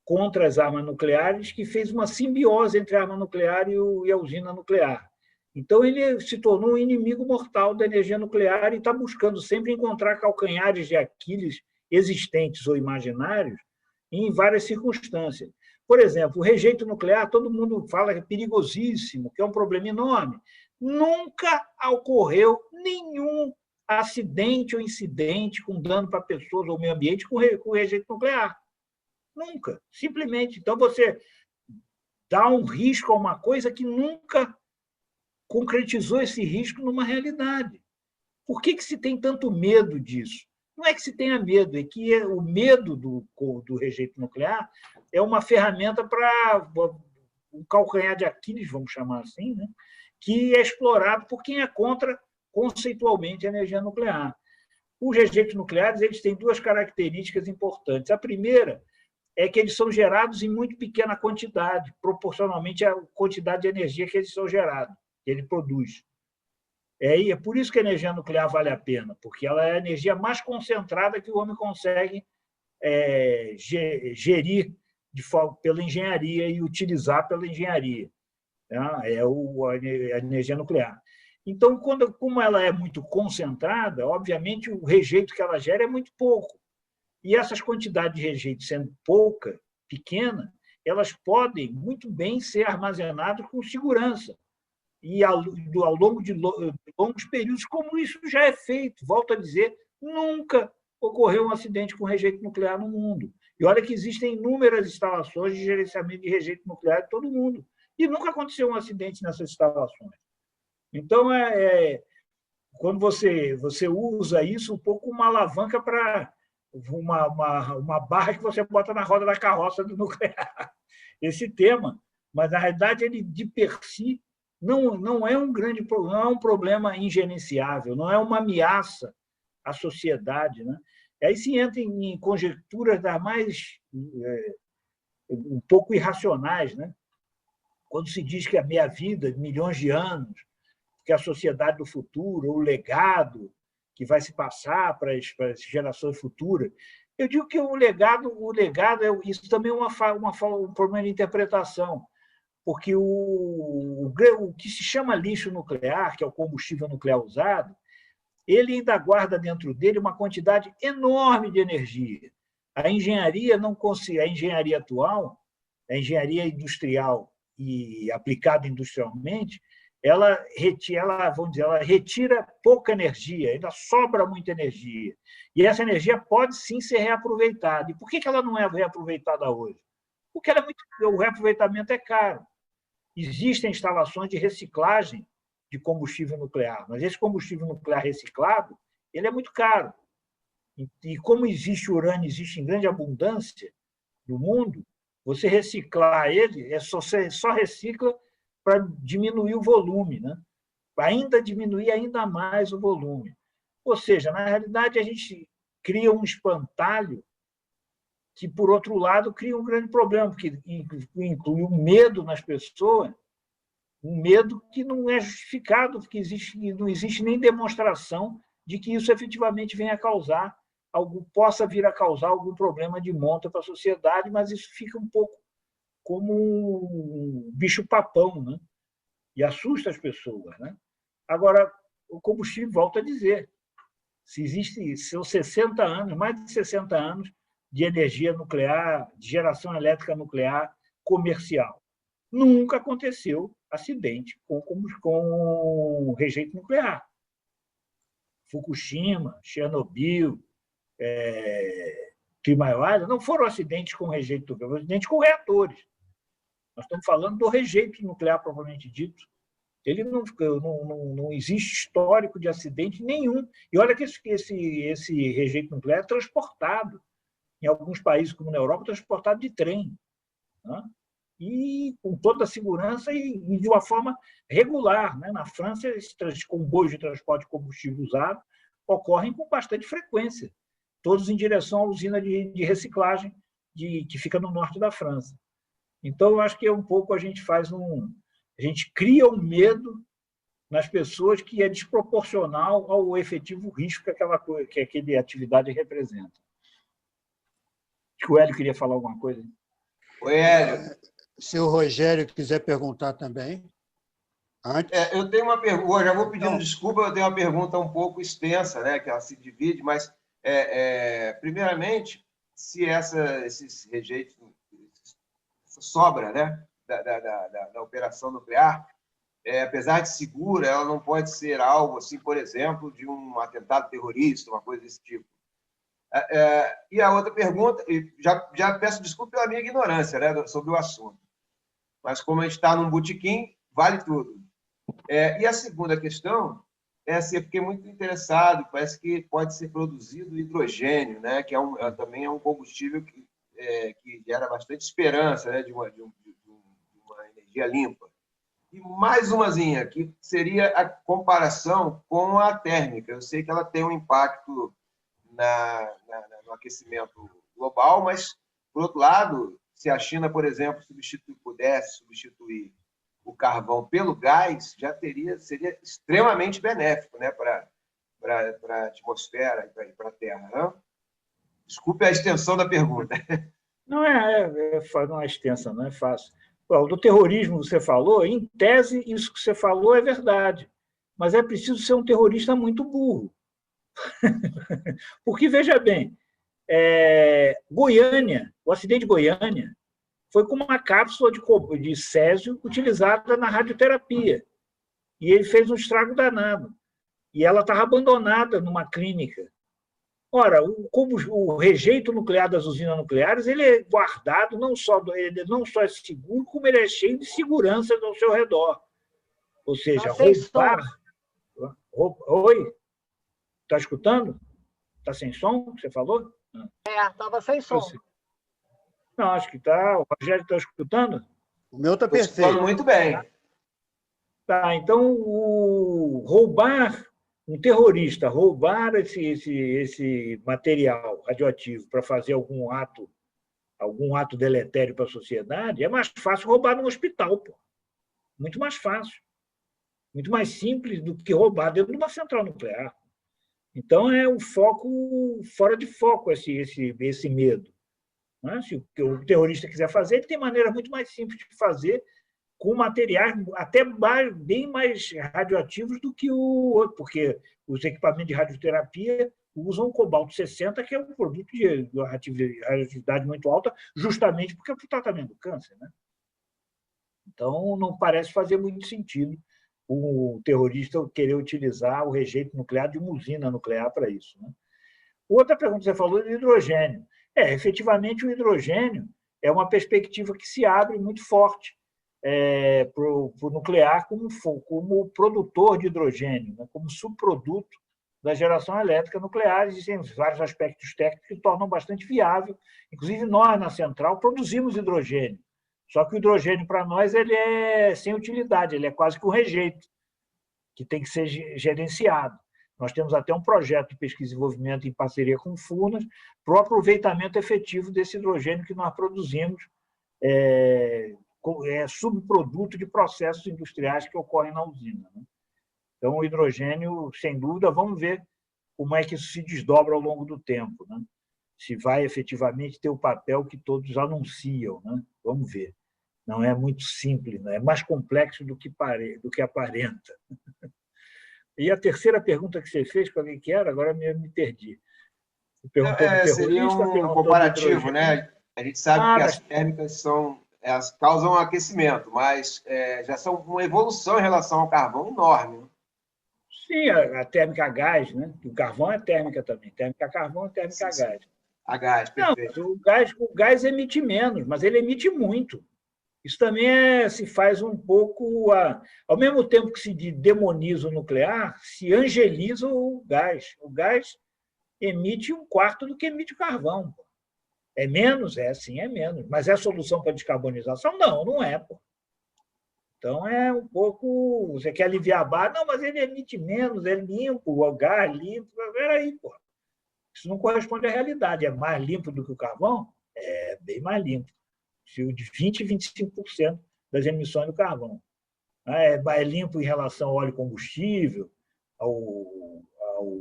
contra as armas nucleares, que fez uma simbiose entre a arma nuclear e a usina nuclear. Então, ele se tornou um inimigo mortal da energia nuclear e está buscando sempre encontrar calcanhares de Aquiles existentes ou imaginários em várias circunstâncias. Por exemplo, o rejeito nuclear, todo mundo fala que é perigosíssimo, que é um problema enorme. Nunca ocorreu nenhum acidente ou incidente com dano para pessoas ou meio ambiente com rejeito nuclear. Nunca. Simplesmente. Então, você dá um risco a uma coisa que nunca concretizou esse risco numa realidade. Por que se tem tanto medo disso? Não é que se tenha medo, é que o medo do rejeito nuclear é uma ferramenta para um calcanhar de Aquiles, vamos chamar assim, né? Que é explorado por quem é contra, conceitualmente, a energia nuclear. Os rejeitos nucleares eles têm duas características importantes. A primeira é que eles são gerados em muito pequena quantidade, proporcionalmente à quantidade de energia que eles são gerados, que ele produz. É por isso que a energia nuclear vale a pena, porque ela é a energia mais concentrada que o homem consegue gerir pela engenharia e utilizar pela engenharia. É a energia nuclear. Então, como ela é muito concentrada, obviamente o rejeito que ela gera é muito pouco. E essas quantidades de rejeito sendo pequena, elas podem muito bem ser armazenadas com segurança. E ao longo de longos períodos, como isso já é feito. Volto a dizer, nunca ocorreu um acidente com rejeito nuclear no mundo. E olha que existem inúmeras instalações de gerenciamento de rejeito nuclear em todo o mundo. E nunca aconteceu um acidente nessas instalações. Então, quando você usa isso um pouco uma alavanca para uma barra que você bota na roda da carroça do nuclear. Esse tema, mas, na realidade, ele, de per si, não é um grande problema, não é um problema ingerenciável, não é uma ameaça à sociedade, né? Aí se entra em conjecturas das mais um pouco irracionais, né? Quando se diz que a meia-vida, milhões de anos, que a sociedade do futuro, o legado que vai se passar para as gerações futuras. Eu digo que o legado isso também é um problema de interpretação, porque o que se chama lixo nuclear, que é o combustível nuclear usado, ele ainda guarda dentro dele uma quantidade enorme de energia. A engenharia atual, a engenharia industrial e aplicada industrialmente, ela retira pouca energia, ainda sobra muita energia. E essa energia pode sim ser reaproveitada. E por que ela não é reaproveitada hoje? Porque o reaproveitamento é caro. Existem instalações de reciclagem de combustível nuclear, mas esse combustível nuclear reciclado ele é muito caro. E como existe urânio, existe em grande abundância no mundo, você reciclar ele, só recicla para diminuir o volume, né? Ainda diminuir ainda mais o volume. Ou seja, na realidade, a gente cria um espantalho que, por outro lado, cria um grande problema, porque inclui o medo nas pessoas, um medo que não é justificado, porque não existe nem demonstração de que isso efetivamente possa vir a causar algum problema de monta para a sociedade, mas isso fica um pouco como um bicho-papão, né? e assusta as pessoas, né? Agora, o combustível, volta a dizer, são 60 anos, mais de 60 anos de energia nuclear, de geração elétrica nuclear comercial. Nunca aconteceu acidente com rejeito nuclear. Fukushima, Chernobyl, Three Mile Island não foram acidentes com rejeito nuclear, foram acidentes com reatores. Nós estamos falando do rejeito nuclear propriamente dito. Ele não existe histórico de acidente nenhum. E olha que esse rejeito nuclear é transportado, em alguns países, como na Europa, transportado de trem, né? E com toda a segurança e de uma forma regular, né? Na França, esses comboios de transporte de combustível usado ocorrem com bastante frequência, todos em direção à usina de reciclagem que fica no norte da França. Então, eu acho que um pouco a gente a gente cria um medo nas pessoas que é desproporcional ao efetivo risco que aquela atividade representa. Acho que o Hélio queria falar alguma coisa. Oi, Hélio. Se o Rogério quiser perguntar também. Antes. Eu tenho uma pergunta, já vou pedindo desculpa, eu tenho uma pergunta um pouco extensa, né, que ela se divide, mas, primeiramente, se esses rejeitos, essa sobra, né, da operação nuclear, apesar de segura, ela não pode ser alvo, assim, por exemplo, de um atentado terrorista, uma coisa desse tipo. E a outra pergunta, já peço desculpa pela minha ignorância, né, sobre o assunto, mas como a gente está num botequim, vale tudo. E a segunda questão é assim, eu fiquei muito interessado, parece que pode ser produzido hidrogênio, né, que também é um combustível que gera bastante esperança, né, de uma energia limpa. E mais umazinha, que seria a comparação com a térmica. Eu sei que ela tem um impacto no aquecimento global, mas, por outro lado, se a China, por exemplo, pudesse substituir o carvão pelo gás, seria extremamente benéfico, né, para a atmosfera e para a Terra. Não? Desculpe a extensão da pergunta. Não não é extensa, não é fácil. Do terrorismo você falou, em tese, isso que você falou é verdade, mas é preciso ser um terrorista muito burro. Porque, veja bem, Goiânia, o acidente de Goiânia, foi com uma cápsula de césio utilizada na radioterapia. E ele fez um estrago danado. E ela estava abandonada numa clínica. Ora, o rejeito nuclear das usinas nucleares ele é guardado, ele não só é seguro, como ele é cheio de segurança ao seu redor. Ou seja, roubar... Oi? Está escutando? Está sem som, que você falou? Estava sem som. Não, acho que está. O Rogério está escutando? O meu está perfeito. Estou muito bem. Tá, então, um terrorista roubar esse material radioativo para fazer algum ato deletério para a sociedade, é mais fácil roubar num hospital, pô. Muito mais fácil. Muito mais simples do que roubar dentro de uma central nuclear. Então, é um foco fora de foco esse medo. Né? Se o terrorista quiser fazer, ele tem maneira muito mais simples de fazer com materiais até bem mais radioativos do que o outro, porque os equipamentos de radioterapia usam o cobalto-60, que é um produto de radioatividade muito alta, justamente porque é para o tratamento do câncer. Né? Então, não parece fazer muito sentido o terrorista querer utilizar o rejeito nuclear de uma usina nuclear para isso. Né? Outra pergunta que você falou é do hidrogênio. Efetivamente, o hidrogênio é uma perspectiva que se abre muito forte para o nuclear como produtor de hidrogênio, né? Como subproduto da geração elétrica nuclear. Existem vários aspectos técnicos que tornam bastante viável. Inclusive, nós, na central, produzimos hidrogênio. Só que o hidrogênio, para nós, ele é sem utilidade, ele é quase que um rejeito, que tem que ser gerenciado. Nós temos até um projeto de pesquisa e desenvolvimento em parceria com o Furnas para o aproveitamento efetivo desse hidrogênio que nós produzimos, subproduto de processos industriais que ocorrem na usina. Né? Então, o hidrogênio, sem dúvida, vamos ver como é que isso se desdobra ao longo do tempo, né? Se vai efetivamente ter o papel que todos anunciam, né? Vamos ver. Não é muito simples, né? É mais complexo do que aparenta. E a terceira pergunta que você fez, para quem que era, agora me perdi. Você perguntou do Seria terrorista, um perguntou do comparativo, hidrogênio. né? A gente sabe que as Das... térmicas elas causam aquecimento, mas já são uma evolução em relação ao carvão enorme. Né? Sim, a térmica a gás, né? O carvão é térmica também. Térmica a carvão é térmica a gás. A gás, Não, perfeito. o gás emite menos, mas ele emite muito. Isso também se faz um pouco... Ao mesmo tempo que se demoniza o nuclear, se angeliza o gás. O gás emite um quarto do que emite o carvão. É menos? Sim, é menos. Mas é solução para descarbonização? Não, não é. Pô. Então, é um pouco... Você quer aliviar a barra? Não, mas ele emite menos, é limpo, o gás limpo. Peraí, pô. Isso não corresponde à realidade. É mais limpo do que o carvão? É bem mais limpo. De 20% a 25% das emissões do carvão. É mais limpo em relação ao óleo combustível, ao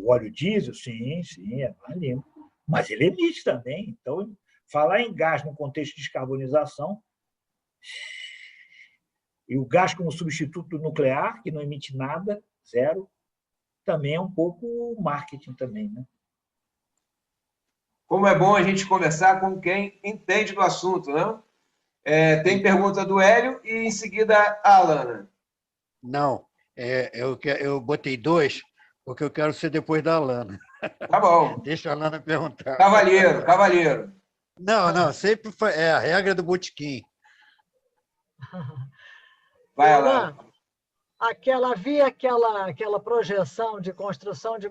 óleo diesel? Sim, é mais limpo. Mas ele emite também. Então, falar em gás no contexto de descarbonização, e o gás como substituto do nuclear, que não emite nada, zero, também é um pouco marketing também, né? Como é bom a gente conversar com quem entende do assunto, não? Tem pergunta do Hélio e, em seguida, a Alana. Não, eu botei 2, porque eu quero ser depois da Alana. Tá bom. Deixa a Alana perguntar. Cavalheiro. Não, sempre é a regra do botequim. Vai, Alana. Havia aquela projeção de construção de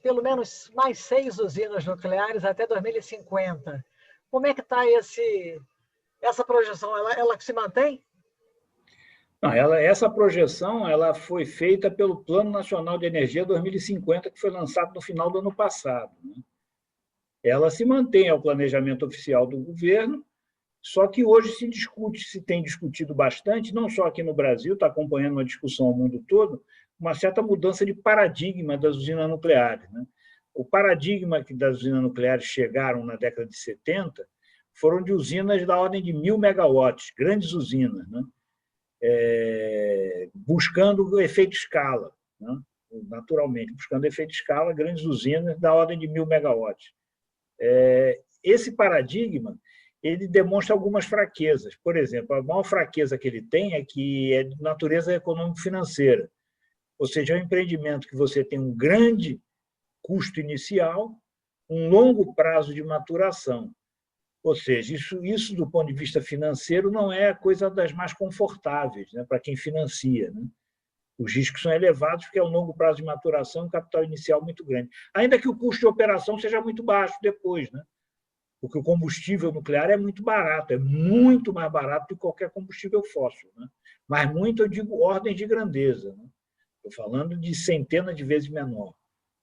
pelo menos mais 6 usinas nucleares até 2050. Como é que está essa projeção? Ela se mantém? Não, essa projeção foi feita pelo Plano Nacional de Energia 2050, que foi lançado no final do ano passado. Né? Ela se mantém ao planejamento oficial do governo, só que hoje se tem discutido bastante, não só aqui no Brasil, está acompanhando uma discussão ao mundo todo, uma certa mudança de paradigma das usinas nucleares. Né? O paradigma que das usinas nucleares chegaram na década de 70 foram de usinas da ordem de 1.000 megawatts, grandes usinas, né? Buscando o efeito escala, né? Naturalmente, buscando efeito escala, grandes usinas da ordem de 1.000 megawatts. Esse paradigma ele demonstra algumas fraquezas. Por exemplo, a maior fraqueza que ele tem é que é de natureza econômico-financeira. Ou seja, é um empreendimento que você tem um grande custo inicial, um longo prazo de maturação. Ou seja, isso do ponto de vista financeiro não é a coisa das mais confortáveis, né, para quem financia. Né? Os riscos são elevados porque é um longo prazo de maturação e um capital inicial muito grande. Ainda que o custo de operação seja muito baixo depois, né? Porque o combustível nuclear é muito barato, é muito mais barato do que qualquer combustível fóssil. Né? Mas muito, eu digo, ordem de grandeza. Né? Estou falando de centenas de vezes menor.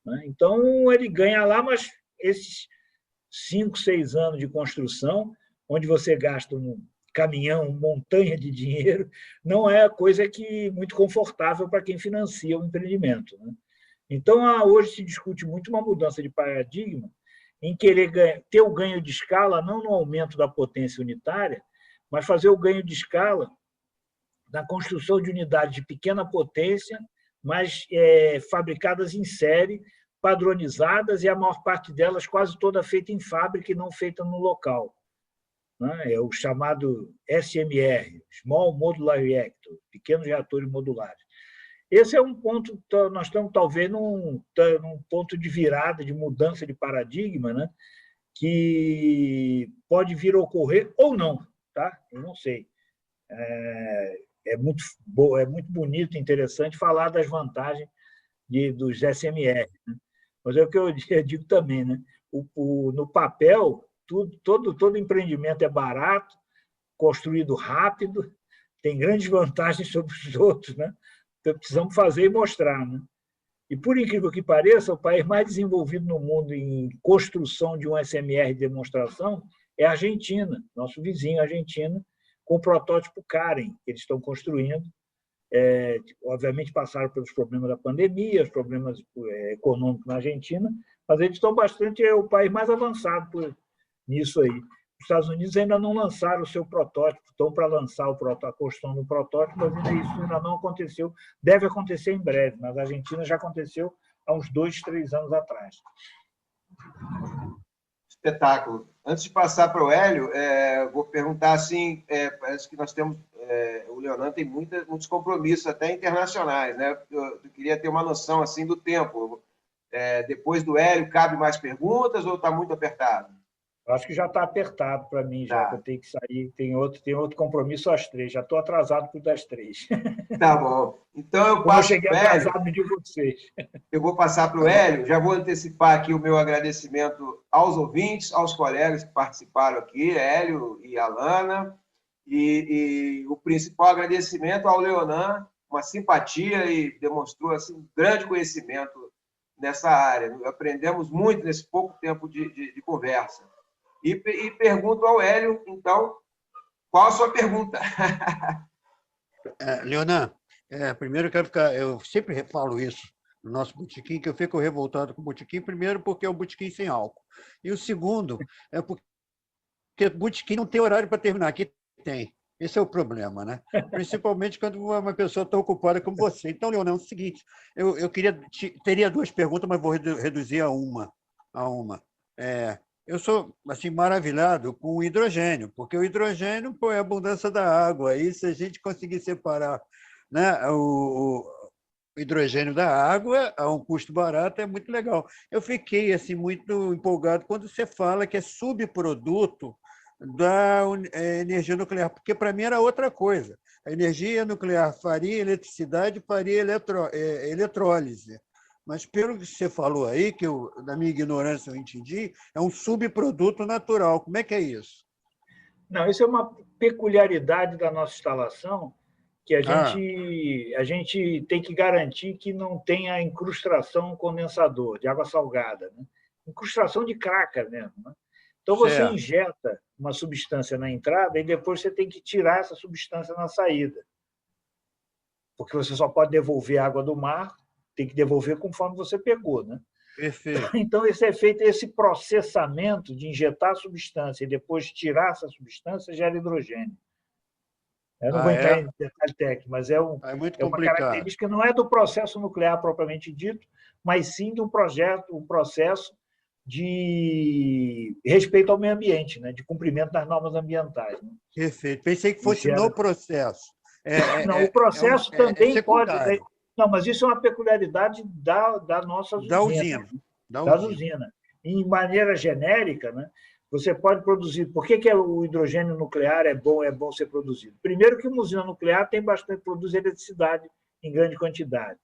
Né? Então, ele ganha lá, mas esses 5, 6 anos de construção, onde você gasta um caminhão, uma montanha de dinheiro, não é coisa muito confortável para quem financia o empreendimento. Né? Então, hoje se discute muito uma mudança de paradigma em querer ter o ganho de escala, não no aumento da potência unitária, mas fazer o ganho de escala na construção de unidades de pequena potência, mas fabricadas em série, padronizadas, e a maior parte delas quase toda feita em fábrica e não feita no local. Né? É o chamado SMR, Small Modular Reactor, pequenos reatores modulares. Esse é um ponto, nós estamos talvez num ponto de virada, de mudança de paradigma, né? Que pode vir a ocorrer ou não, tá? Eu não sei. É muito bonito e interessante falar das vantagens dos SMR, né? Mas é o que eu digo também, né? No papel, todo empreendimento é barato, construído rápido, tem grandes vantagens sobre os outros, né? Então, precisamos fazer e mostrar. Né? E, por incrível que pareça, o país mais desenvolvido no mundo em construção de um SMR de demonstração é a Argentina, nosso vizinho, a Argentina, com o protótipo Karen, que eles estão construindo. Obviamente, passaram pelos problemas da pandemia, os problemas econômicos na Argentina, mas eles estão bastante... É o país mais avançado nisso aí. Os Estados Unidos ainda não lançaram o seu protótipo, estão para lançar a construção do protótipo, mas isso ainda não aconteceu. Deve acontecer em breve, mas a Argentina já aconteceu há uns 2, 3 anos atrás. Espetáculo. Antes de passar para o Hélio, vou perguntar assim, parece que nós temos, o Leonan tem muitos compromissos, até internacionais, né? Eu queria ter uma noção assim do tempo. Depois do Hélio, cabe mais perguntas ou está muito apertado? Acho que já está apertado para mim, já que eu tenho que sair. Tem outro compromisso às 3. Já estou atrasado para o das 3. Tá bom. Então eu passo. Eu cheguei atrasado de vocês. Eu vou passar para o Hélio. Já vou antecipar aqui o meu agradecimento aos ouvintes, aos colegas que participaram aqui, Hélio e Alana. E o principal agradecimento ao Leonan, uma simpatia e demonstrou assim, um grande conhecimento nessa área. Aprendemos muito nesse pouco tempo de conversa. E pergunto ao Hélio, então, qual a sua pergunta? Leonan, primeiro eu sempre falo isso no nosso botequim, que eu fico revoltado com o botequim, primeiro porque é um botequim sem álcool. E o segundo é porque o botequim não tem horário para terminar. Aqui tem. Esse é o problema, né? Principalmente quando uma pessoa está ocupada como você. Então, Leonan, é o seguinte, eu teria 2 perguntas, mas vou reduzir a uma. Eu sou assim, maravilhado com o hidrogênio, porque o hidrogênio é a abundância da água. E se a gente conseguir separar, né, o hidrogênio da água a um custo barato, é muito legal. Eu fiquei assim, muito empolgado quando você fala que é subproduto da energia nuclear, porque para mim era outra coisa. A energia nuclear faria eletricidade, faria eletrólise. Mas, pelo que você falou aí, que na minha ignorância eu entendi, é um subproduto natural. Como é que é isso? Não, isso é uma peculiaridade da nossa instalação, que a gente tem que garantir que não tenha incrustação condensador, de água salgada, né? Incrustação de cracker mesmo, né? Então, você injeta uma substância na entrada e depois você tem que tirar essa substância na saída. Porque você só pode devolver água do mar, tem que devolver conforme você pegou, né? Perfeito. Então, esse processamento de injetar a substância e depois tirar essa substância gera hidrogênio. Eu não vou entrar em detalhe técnico, mas é uma característica, não é do processo nuclear propriamente dito, mas sim de um processo de respeito ao meio ambiente, né? De cumprimento das normas ambientais. Né? Perfeito. Pensei que fosse no processo. Não, o processo também pode... Não, mas isso é uma peculiaridade da nossa usina. Da usina. Em maneira genérica, né, você pode produzir... Por que o hidrogênio nuclear é bom ser produzido? Primeiro que uma usina nuclear produz eletricidade em grande quantidade.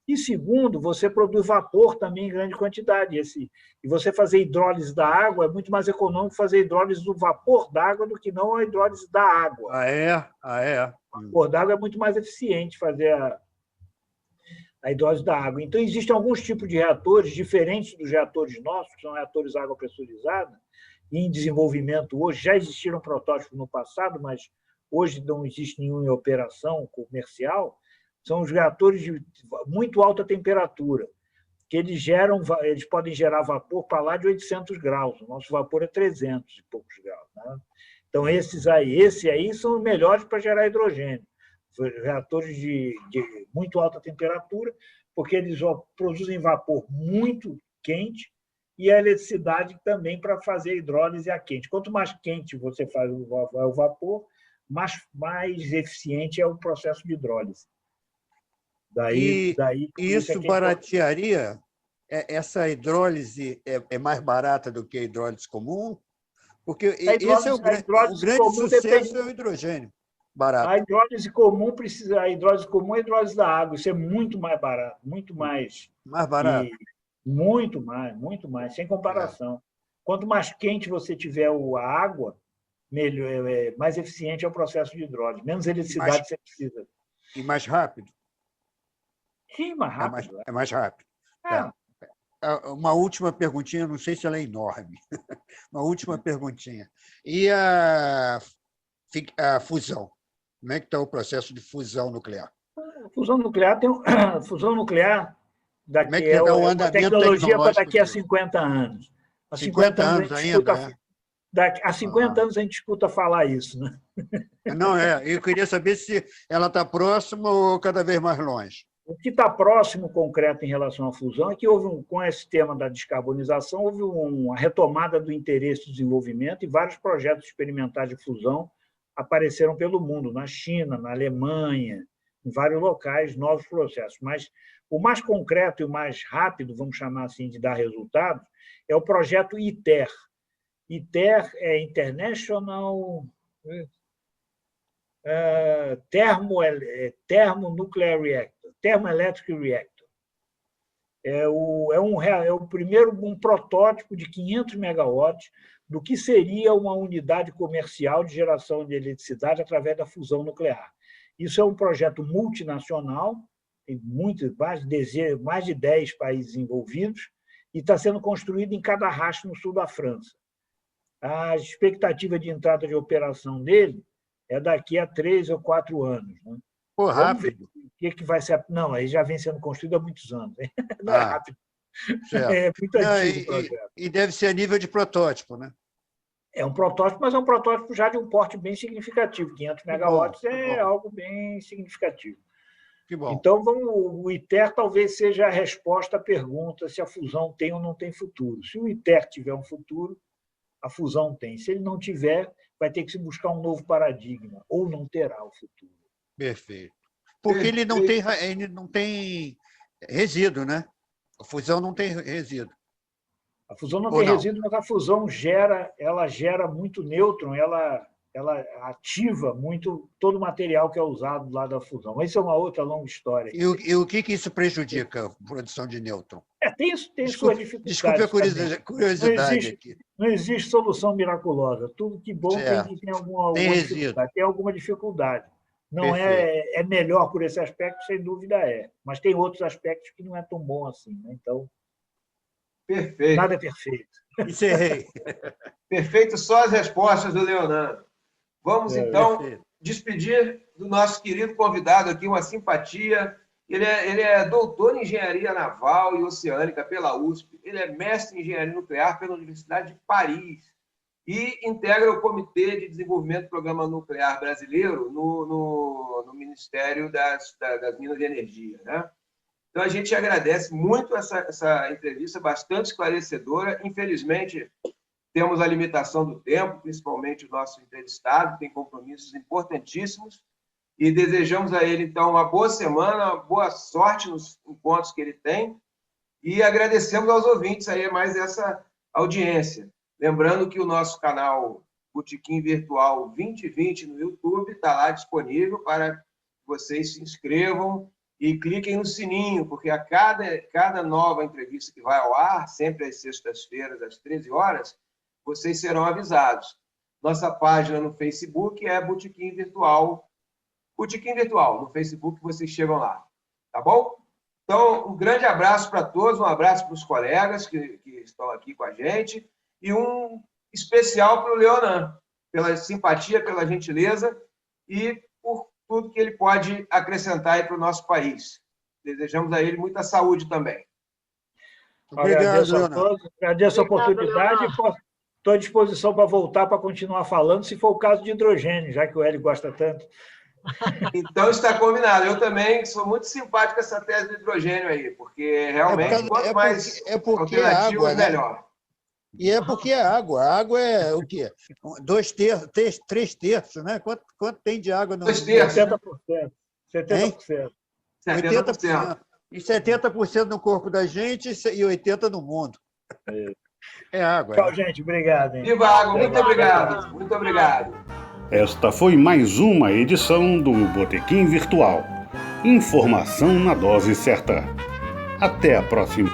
E segundo, você produz vapor também em grande quantidade. E você fazer hidrólise da água é muito mais econômico fazer hidrólise do vapor d'água do que não a hidrólise da água. O vapor d'água é muito mais eficiente fazer a hidrólise da água. Então, existem alguns tipos de reatores diferentes dos reatores nossos, que são reatores água pressurizada, em desenvolvimento hoje. Já existiram protótipos no passado, mas hoje não existe nenhum em operação comercial. São os reatores de muito alta temperatura, que eles podem gerar vapor para lá de 800 graus. O nosso vapor é 300 e poucos graus. Né? Então, esse aí são os melhores para gerar hidrogênio. Reatores de muito alta temperatura, porque eles produzem vapor muito quente e a eletricidade também para fazer a hidrólise a quente. Quanto mais quente você faz o vapor, mais eficiente é o processo de hidrólise. Daí isso baratearia? Essa hidrólise é mais barata do que a hidrólise comum? Porque esse é o grande sucesso, é o hidrogênio. Barato. A hidrólise comum é a hidrólise da água. Isso é muito mais barato, muito mais. Mais barato. Muito mais, sem comparação. Quanto mais quente você tiver a água, melhor, mais eficiente é o processo de hidrólise, menos eletricidade você precisa. E mais rápido? Sim, mais rápido. É mais rápido. Uma última perguntinha, não sei se ela é enorme. Uma última perguntinha. E a fusão? Como é que está o processo de fusão nuclear? A fusão nuclear fusão nuclear daqui é o andamento tecnologia para daqui a 50 anos. Há 50 anos ainda, Há 50 anos a gente escuta falar isso, né? Não, eu queria saber se ela está próxima ou cada vez mais longe. O que está próximo, concreto, em relação à fusão é que com esse tema da descarbonização, houve uma retomada do interesse do desenvolvimento e vários projetos experimentais de fusão apareceram pelo mundo, na China, na Alemanha, em vários locais, novos processos. Mas o mais concreto e o mais rápido, vamos chamar assim, de dar resultados, é o projeto ITER. ITER é International Thermonuclear Reactor, Thermoelectric Reactor. É o primeiro protótipo de 500 megawatts do que seria uma unidade comercial de geração de eletricidade através da fusão nuclear. Isso é um projeto multinacional, tem mais de 10 países envolvidos, e está sendo construído em Cadarache, no sul da França. A expectativa de entrada de operação dele é daqui a 3 ou 4 anos. Né? Pô, rápido. O que vai ser? Não, aí já vem sendo construído há muitos anos. Não é rápido. Certo. É muito antigo o projeto. E deve ser a nível de protótipo, né? É um protótipo, mas é um protótipo já de um porte bem significativo. 500 megawatts é algo bem significativo. Que bom. Então, o ITER talvez seja a resposta à pergunta se a fusão tem ou não tem futuro. Se o ITER tiver um futuro, a fusão tem. Se ele não tiver, vai ter que se buscar um novo paradigma, ou não terá o futuro. Perfeito. Porque ele não tem resíduo, né? A fusão não tem resíduo. A fusão não tem resíduo, mas a fusão gera muito nêutron, ela ativa muito todo o material que é usado lá da fusão. Mas isso é uma outra longa história. E o que isso prejudica a produção de nêutron? Tem suas dificuldades. Desculpe a curiosidade aqui. Não existe solução miraculosa. Tudo que bom tem alguma dificuldade. Tem alguma dificuldade. Não é melhor por esse aspecto, sem dúvida é. Mas tem outros aspectos que não é tão bom assim. Né? Então, perfeito. Nada é perfeito. Encerrei. Perfeito só as respostas do Leonardo. Vamos, então, despedir do nosso querido convidado aqui, uma simpatia. Ele é doutor em Engenharia Naval e Oceânica pela USP. Ele é mestre em Engenharia Nuclear pela Universidade de Paris e integra o Comitê de Desenvolvimento do Programa Nuclear Brasileiro no Ministério das Minas e Energia, né? Então, a gente agradece muito essa entrevista, bastante esclarecedora. Infelizmente, temos a limitação do tempo, principalmente o nosso entrevistado, tem compromissos importantíssimos, e desejamos a ele, então, uma boa semana, uma boa sorte nos encontros que ele tem, e agradecemos aos ouvintes aí mais essa audiência. Lembrando que o nosso canal Botequim Virtual 2020 no YouTube está lá disponível para que vocês se inscrevam e cliquem no sininho, porque a cada nova entrevista que vai ao ar, sempre às sextas-feiras, às 13 horas, vocês serão avisados. Nossa página no Facebook é Botequim Virtual. Botequim Virtual, no Facebook vocês chegam lá. Tá bom? Então, um grande abraço para todos, um abraço para os colegas que estão aqui com a gente, e um especial para o Leonan, pela simpatia, pela gentileza e por tudo que ele pode acrescentar aí para o nosso país. Desejamos a ele muita saúde também. Agradeço a todos, agradeço a oportunidade. Estou à disposição para voltar para continuar falando, se for o caso de hidrogênio, já que o Hélio gosta tanto. Então está combinado. Eu também sou muito simpático com essa tese do hidrogênio aí, porque realmente quanto mais alternativas, melhor. E é porque é água. A água é o quê? 3 terços, né? Quanto tem de água no... 2 terços. 70%. 80%. E 70% no corpo da gente e 80% no mundo. É água. Tchau, gente. Obrigado. Hein? Viva a água. Muito obrigado. Muito obrigado. Esta foi mais uma edição do Botequim Virtual. Informação na dose certa. Até a próxima.